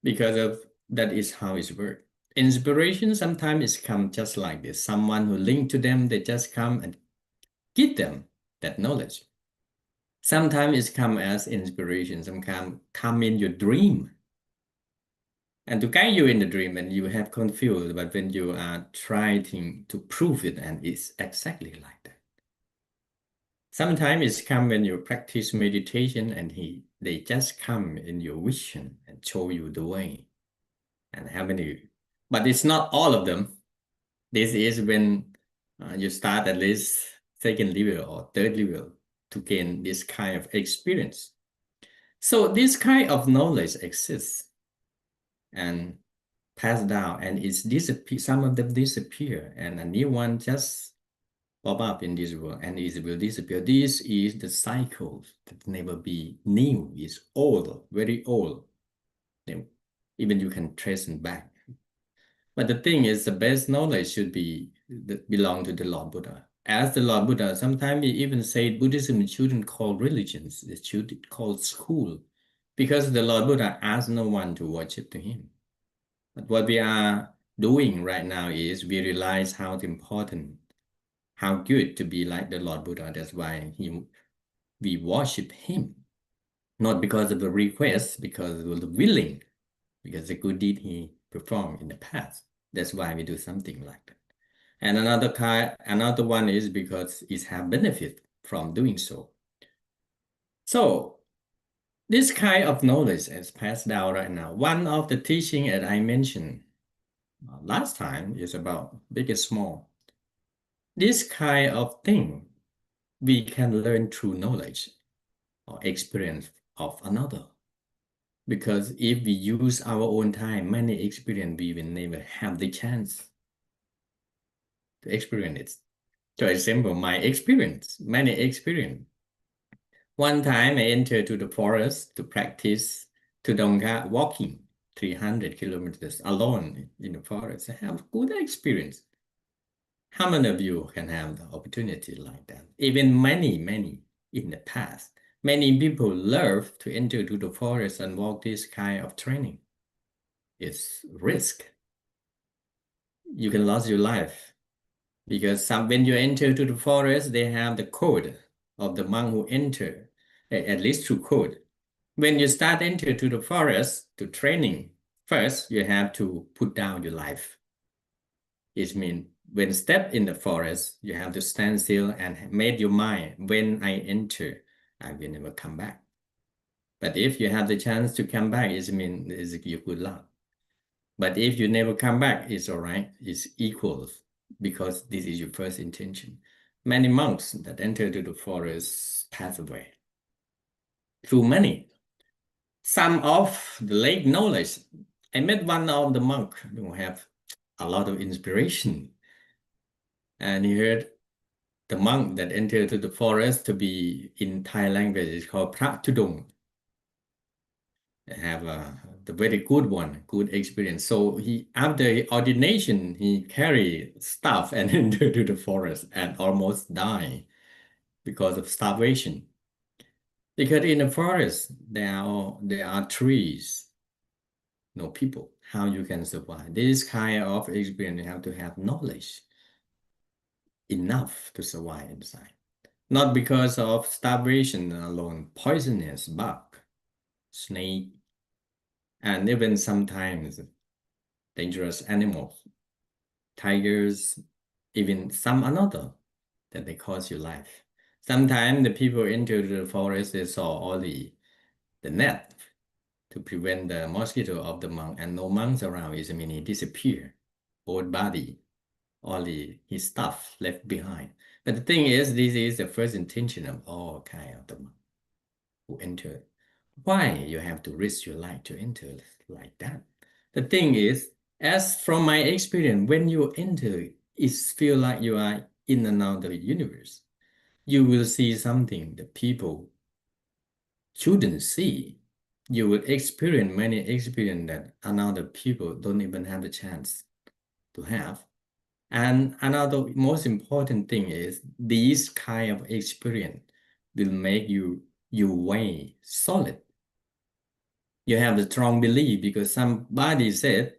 because of that is how it works. Inspiration sometimes come just like this. Someone who link to them, they just come and give them that knowledge. Sometimes it's come as inspiration. Sometimes come in your dream. And to guide you in the dream, and you have confused, but when you are trying to prove it, and it's exactly like that. Sometimes it's come when you practice meditation, and they just come in your vision and show you the way. And how many, but it's not all of them. This is when you start at least second level or third level to gain this kind of experience. So this kind of knowledge exists and pass down, and it's disappear. Some of them disappear, and a new one just pop up in this world and it will disappear. This is the cycle that never be new. It's old, very old. Even you can trace it back. But the thing is, the best knowledge should belong to the Lord Buddha. As the Lord Buddha, sometimes he even said Buddhism shouldn't call religions, it should call school, because the Lord Buddha asked no one to worship to him. But what we are doing right now is we realize how important, how good to be like the Lord Buddha. That's why we worship him, not because of the request, because of the willing, because the good deed he performed in the past. That's why we do something like that. And another one is because it have benefit from doing so. So this kind of knowledge is passed down right now. One of the teaching that I mentioned last time is about big and small. This kind of thing we can learn through knowledge or experience of another. Because if we use our own time, many experience, we will never have the chance to experience it. For example, my experience, many experience. One time I entered to the forest to practice Tudongka walking 300 kilometers alone in the forest. I have good experience. How many of you can have the opportunity like that? Even many in the past. Many people love to enter to the forest and walk this kind of training. It's risk. You can lose your life because when you enter to the forest, they have the code of the monk who enter, at least through code. When you start enter to the forest to training, first you have to put down your life. It means when step in the forest, you have to stand still and make your mind, when I enter, I will never come back. But if you have the chance to come back, it means it's your good luck. But if you never come back, it's all right. It's equal because this is your first intention. Many monks that enter to the forest pass away. Too many. Some of the late knowledge. I met one of the monk who have a lot of inspiration. And he heard the monk that entered to the forest to be in Thai language is called Phra Tudong. Have the very good one, good experience. So he, after ordination, he carried stuff and entered to the forest and almost died because of starvation. Because in the forest, there are trees, no people. How you can survive? This kind of experience, you have to have knowledge enough to survive inside. Not because of starvation alone, poisonous bug, snake, and even sometimes dangerous animals, tigers, even some another that they cause your life. Sometimes the people enter the forest, they saw only the net to prevent the mosquito of the monk, and no monks around. It means he disappeared, old body, only his stuff left behind. But the thing is, this is the first intention of all kind of the monk who enter. Why you have to risk your life to enter like that? The thing is, as from my experience, when you enter, it feels like you are in another universe. You will see something that people shouldn't see. You will experience many experiences that another people don't even have the chance to have. And another most important thing is this kind of experience will make you way solid. You have a strong belief because somebody said,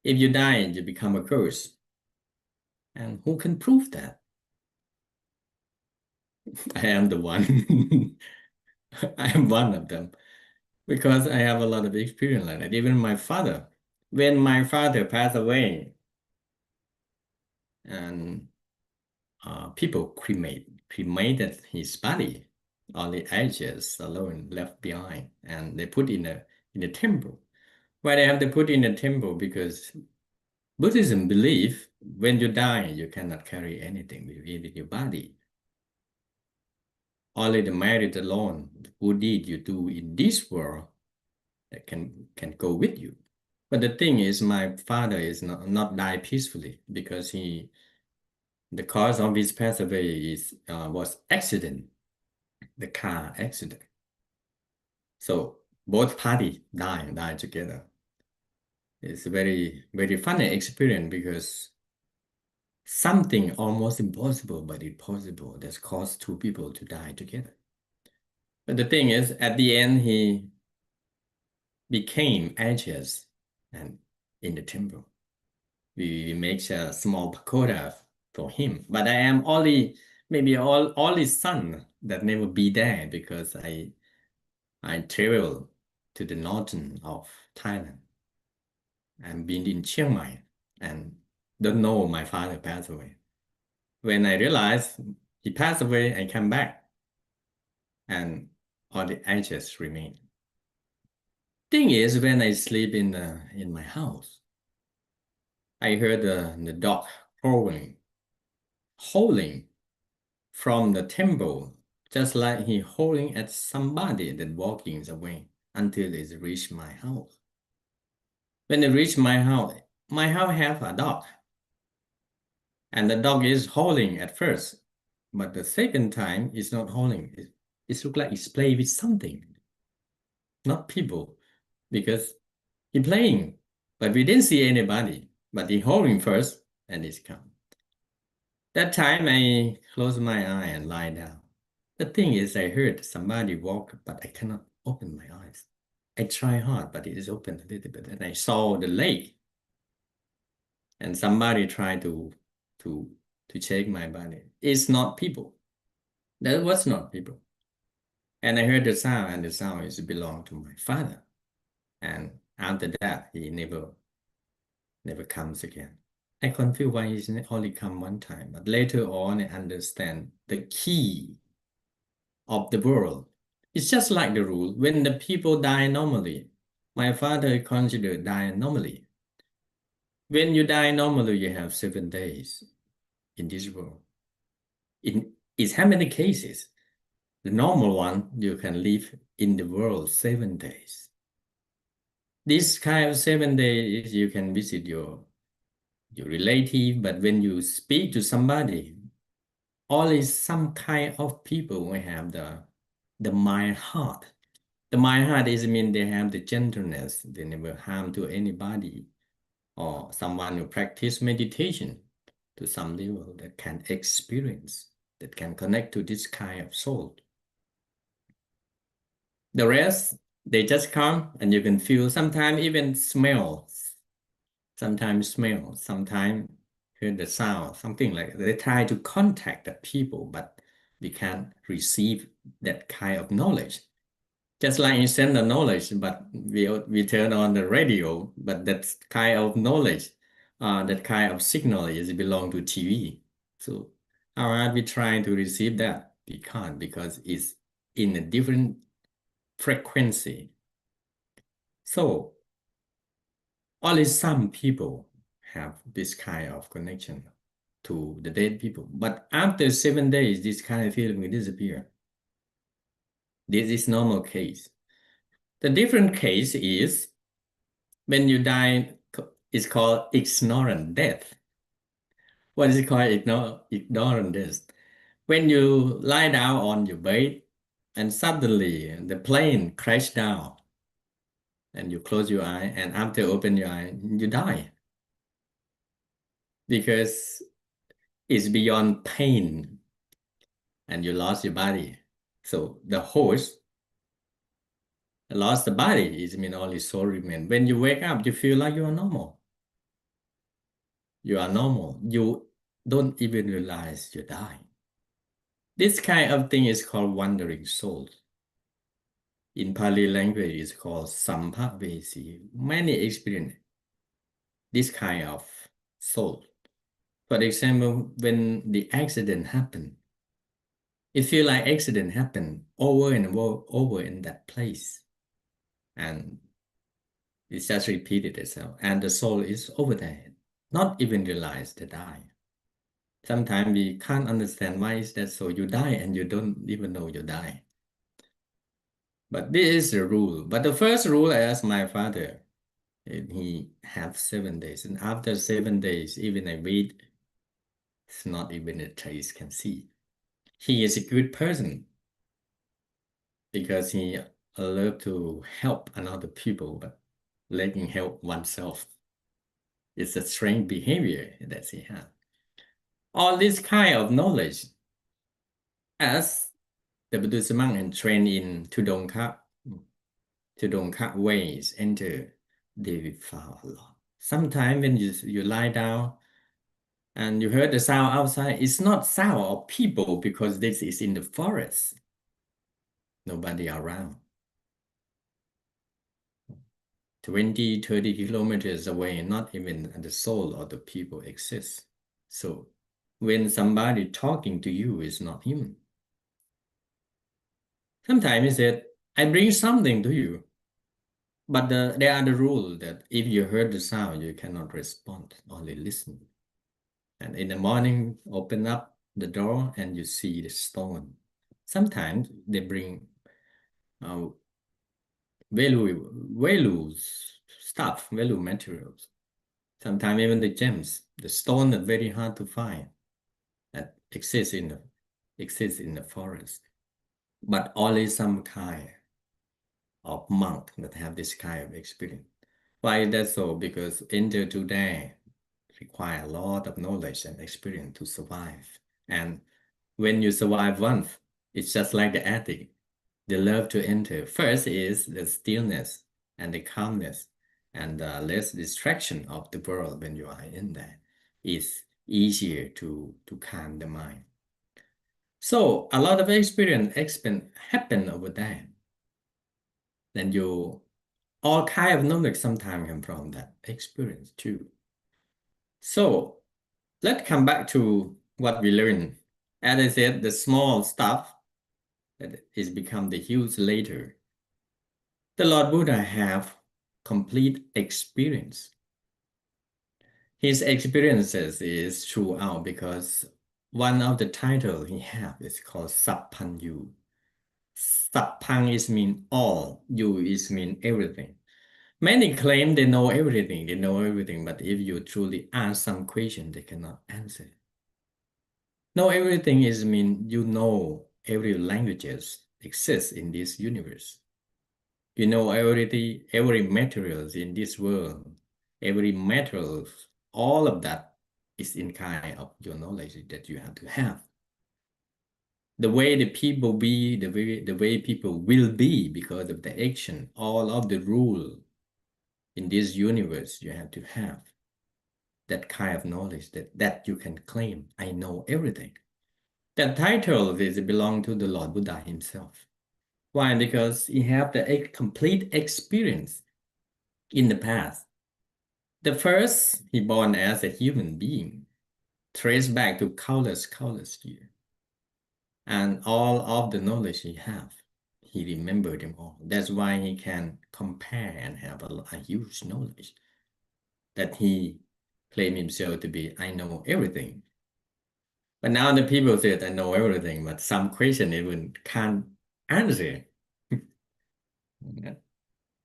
if you die, you become a curse. And who can prove that? I am the one. I am one of them because I have a lot of experience like that. Even my father, when my father passed away, and people cremated his body, only ashes alone left behind, and they put in a temple. Why they have to put in a temple? Because Buddhism believe when you die, you cannot carry anything with your body. Only the merit alone, the good deed you do in this world, that can go with you. But the thing is, my father is not die peacefully because he The cause of his pass away was accident, the car accident. So both parties died together. It's a very, very funny experience because something almost impossible, but it's possible that's caused two people to die together. But the thing is, at the end, he became ashes and in the temple. We make a small pagoda for him. But I am maybe only son that never be there because I travel to the northern of Thailand. I've been in Chiang Mai and don't know my father passed away. When I realized he passed away, I come back and all the ashes remain. Thing is, when I sleep in my house, I heard the dog howling from the temple, just like he howling at somebody that walking away until it reached my house. When it reached my house have a dog, and the dog is howling at first, but the second time it's not howling. It looks like it's playing with something, not people, because he playing, but we didn't see anybody. But he howling first, and it's come. That time I close my eye and lie down. The thing is, I heard somebody walk, but I cannot open my eyes. I try hard, but it is open a little bit, and I saw the lake. And somebody tried to shake my body. It's not people. That was not people. And I heard the sound, and the sound is belong to my father. And after that, he never comes again. I confused why he's only come one time, but later on I understand the key of the world. It's just like the rule. When the people die normally, my father considered die normally. When you die normally, you have 7 days in this world. It's how many cases? The normal one, you can live in the world 7 days. This kind of 7 days, you can visit your relative, but when you speak to somebody, always some kind of people will have the mild heart. The mild heart is mean they have the gentleness, they never harm to anybody, or someone who practice meditation to some level that can experience, that can connect to this kind of soul. The rest, they just come and you can feel, sometimes even smell, sometimes hear the sound, something like that. They try to contact the people, but we can't receive that kind of knowledge. Just like you send the knowledge, but we turn on the radio, but that kind of knowledge, that kind of signal is belong to TV. So how are we trying to receive that? We can't because it's in a different frequency. So only some people have this kind of connection to the dead people. But after 7 days, this kind of feeling will disappear. This is normal case. The different case is when you die, it's called ignorant death. What is it called? Ignorant death. When you lie down on your bed and suddenly the plane crashed down and you close your eye and after open your eye, you die. Because it's beyond pain and you lost your body. So the host lost the body, it means only soul remain. When you wake up, you feel like you are normal. You are normal. You don't even realize you die. This kind of thing is called wandering soul. In Pali language, it's called Samphavesi. Many experience this kind of soul. For example, when the accident happened, it feel like accident happened over and over in that place. And it just repeated itself. And the soul is over there, not even realize they die. Sometimes we can't understand why is that so. You die and you don't even know you die. But this is the rule. But the first rule I asked my father, and he have 7 days. And after 7 days, even I wait It's not even a trace can see. He is a good person because he love to help another people, but letting help oneself is a strange behavior that he has. All this kind of knowledge, as the Buddhist monk and trained in Tudongka ways enter, they will fall a lot. Sometimes when you lie down and you heard the sound outside, it's not sound of people because this is in the forest. Nobody around. 20, 30 kilometers away, not even the soul of the people exists. So when somebody talking to you is not human. Sometimes he said, I bring something to you. But there are the rule that if you heard the sound, you cannot respond, only listen. And in the morning, open up the door and you see the stone. Sometimes they bring value stuff, value materials. Sometimes even the gems, the stone are very hard to find that exists in the forest. But only some kind of monk that have this kind of experience. Why is that so? Because enter today require a lot of knowledge and experience to survive. And when you survive once, it's just like the attic. They love to enter. First is the stillness and the calmness and the less distraction of the world when you are in there. It's easier to calm the mind. So a lot of experience happen over there. Then all kind of knowledge sometimes come from that experience too. So let's come back to what we learned. As I said, the small stuff that is become the huge later. The Lord Buddha have complete experience. His experiences is throughout because one of the titles he have is called Sappanyu. Sappang is mean all, you is mean everything. Many claim they know everything, but if you truly ask some question, they cannot answer. Know everything is mean you know every languages exists in this universe. You know every materials in this world, every materials, all of that is in kind of your knowledge that you have to have. The way the people be, the way people will be because of the action, all of the rule in this universe you have to have. That kind of knowledge that you can claim, I know everything. That title is belong to the Lord Buddha himself. Why? Because he have the complete experience in the past. The first, he born as a human being, traced back to countless years. And all of the knowledge he have, he remembered them all. That's why he can compare and have a huge knowledge. That he claimed himself to be, I know everything. But now the people say I know everything, but some question even can't answer.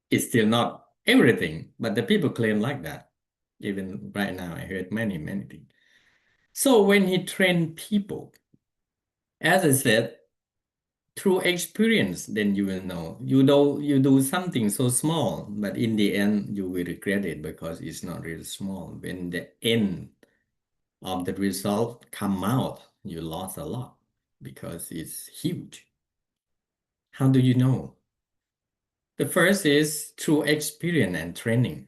It's still not everything, but the people claim like that. Even right now, I heard many things. So when he trained people, as I said, through experience, then you will know. You do something so small, but in the end, you will regret it because it's not really small. When the end of the result come out, you lost a lot because it's huge. How do you know? The first is through experience and training.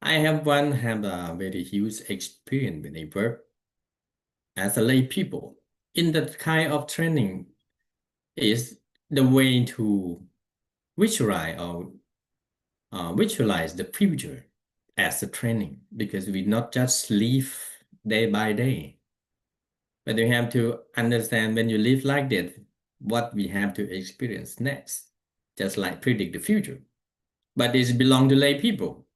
I have a very huge experience when I work as a lay people. In that kind of training is the way to visualize the future as a training, because we not just live day by day, but you have to understand when you live like that, what we have to experience next, just like predict the future. But it belongs to lay people.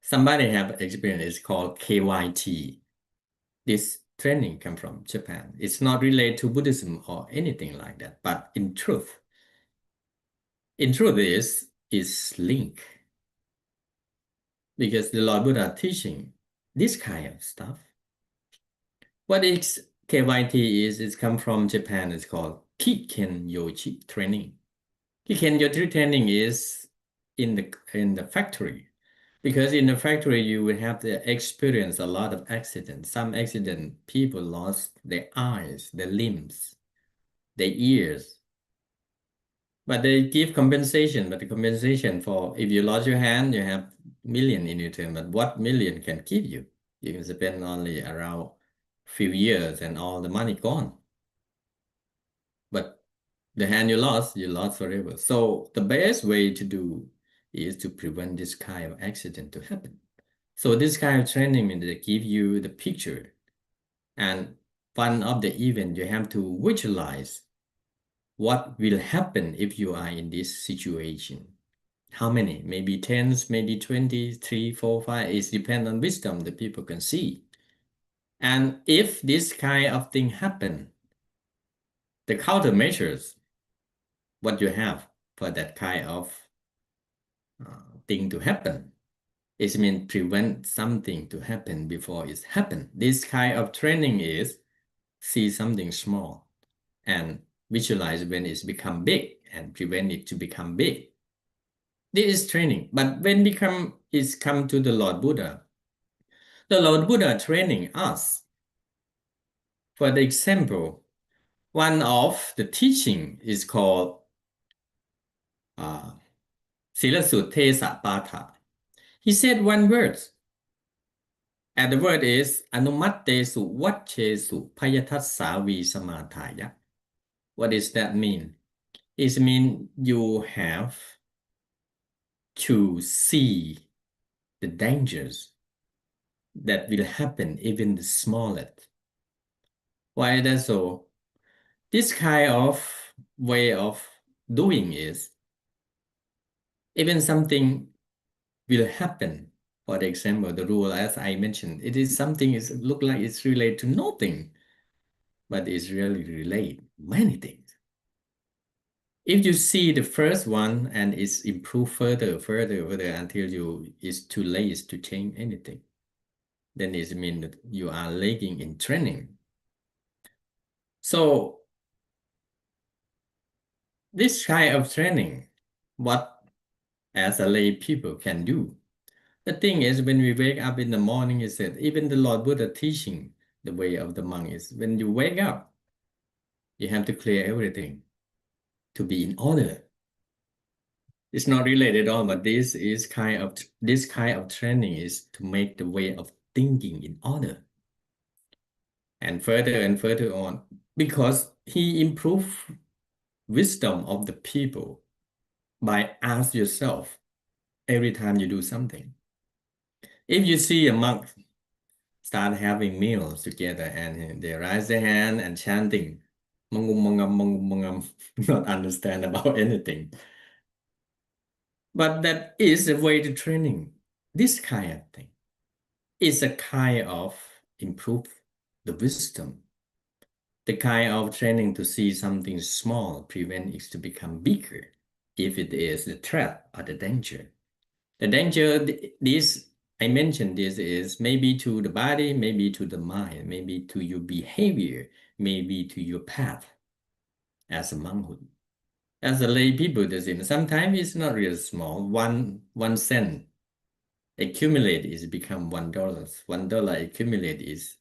Somebody have experience, it's called KYT. This training come from Japan. It's not related to Buddhism or anything like that, but in truth is link. Because the Lord Buddha teaching this kind of stuff What is KYT is? It's come from Japan. It's called Kiken Yoshi training. Kiken Yoshi training is in the factory, because in the factory you will have to experience a lot of accidents. Some accident people lost their eyes, their limbs, their ears, but they give compensation. But the compensation for if you lost your hand, you have million in return. But what million can give you? You can spend only around few years and all the money gone. But the hand you lost forever. So the best way to do is to prevent this kind of accident to happen. So this kind of training means they give you the picture, and one of the event you have to visualize what will happen if you are in this situation. How many? Maybe tens, maybe 20, 3, 4, 5. It depends on wisdom that people can see. And if this kind of thing happen, the countermeasures, what you have for that kind of thing to happen, it means prevent something to happen before it's happened. This kind of training is see something small and visualize when it's become big and prevent it to become big. This is training. But when it's come to the Lord Buddha training us. For the example, one of the teaching is called Silasutta Patha. He said one word, and the word is Anumattesu Vachesu Payatassavi Samathaya. What does that mean? It means you have to see the dangers that will happen, even the smallest. Why is that so? This kind of way of doing is, even something will happen. For example, the rule, as I mentioned, it is something is look like it's related to nothing, but it's really related many things. If you see the first one and it's improved further until it's too late to change anything, then it means that you are lagging in training. So this kind of training, what as a lay people can do. The thing is, when we wake up in the morning, is that even the Lord Buddha teaching the way of the monk is when you wake up, you have to clear everything to be in order. It's not related at all, but this kind of training is to make the way of thinking in order. And further on, because he improved wisdom of the people by ask yourself every time you do something. If you see a monk start having meals together and they raise their hand and chanting, mangum mangam, mangum mangam, not understand about anything. But that is a way to training. This kind of thing is a kind of improve the wisdom. The kind of training to see something small, prevent it to become bigger, if it is the threat or the danger. The danger, I mentioned this is maybe to the body, maybe to the mind, maybe to your behavior, maybe to your path as a monkhood. As a lay people, sometimes it's not really small. 1 cent accumulate is become $1. $1 accumulate is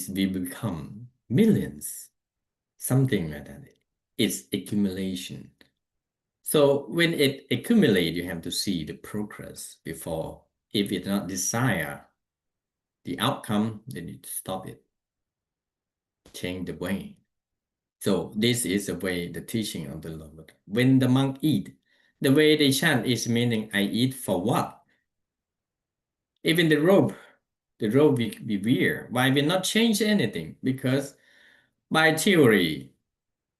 we become millions, something like that. It's accumulation. So when it accumulates, you have to see the progress before. If it's not desire the outcome, then you stop it, change the way. So this is the way, the teaching of the Lord. When the monk eat, the way they chant is meaning I eat for what? Even the robe we wear. Why we not change anything? Because by theory,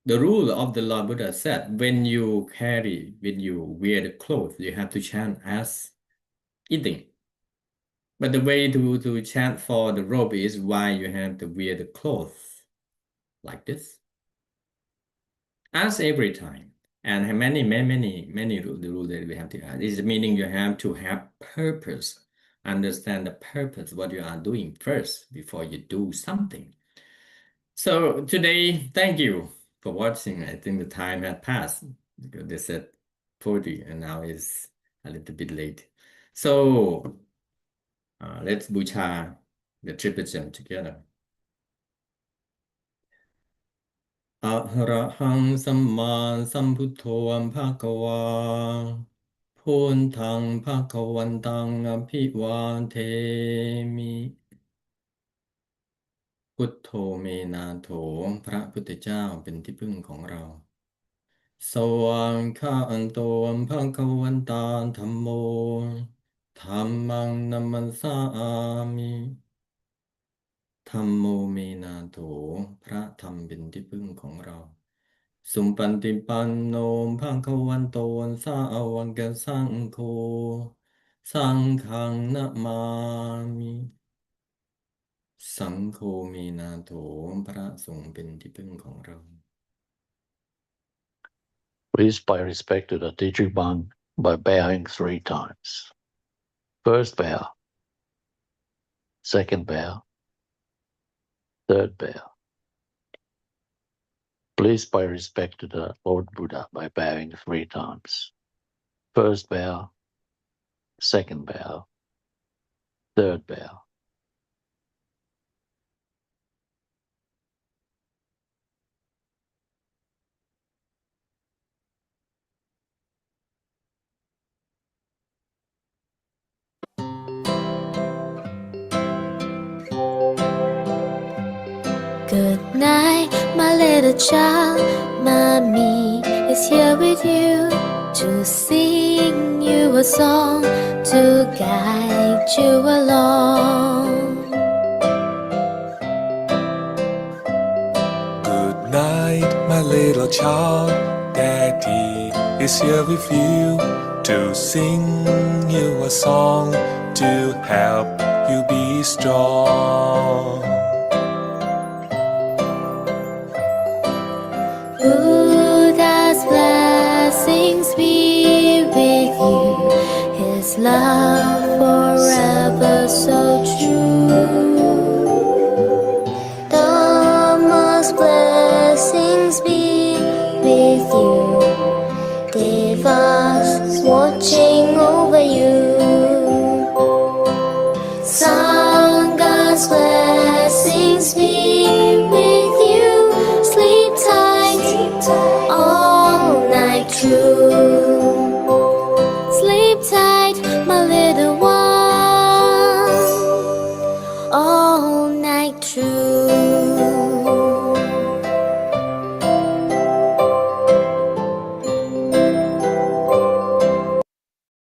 the rule of the Lord Buddha said, when you wear the clothes, you have to chant as eating. But the way to chant for the robe is why you have to wear the clothes like this. As every time. And many rules that we have to add. This is meaning you have to have purpose. Understand the purpose, what you are doing first before you do something. So today, thank you for watching. I think the time had passed because they said 40 and now it's a little bit late. So let's บูชา the triple gem together. อะระหังสัมมาสัมพุทโธภะคะวาพุทธังภะคะวันตังอภิวาเทมิ พุทโธเมนาโถพระพุทธเจ้าเป็นที่พึ่งของเรา สวากขาอันโตภะคะวันตาธัมโมธัมมังนัมมัสสามิธัมโมเมนาโถพระธรรมเป็นที่พึ่งของเรา สุปปันติปันโนภะคะวันโตสาวกสังโฆสังฆังนะมามิ สังโฆเมนาโถพระสงฆ์เป็นที่พึ่งของเรา Please pay respect to the teaching monk by bowing 3 times. First bow, second bow, third bow. Please pay respect to the Lord Buddha by bowing 3 times. First bow, second bow, third bow. Good night, my little child. Mommy is here with you to sing you a song, to guide you along. Good night, my little child. Daddy is here with you to sing you a song, to help you be strong. Buddha's blessings be with you, His love for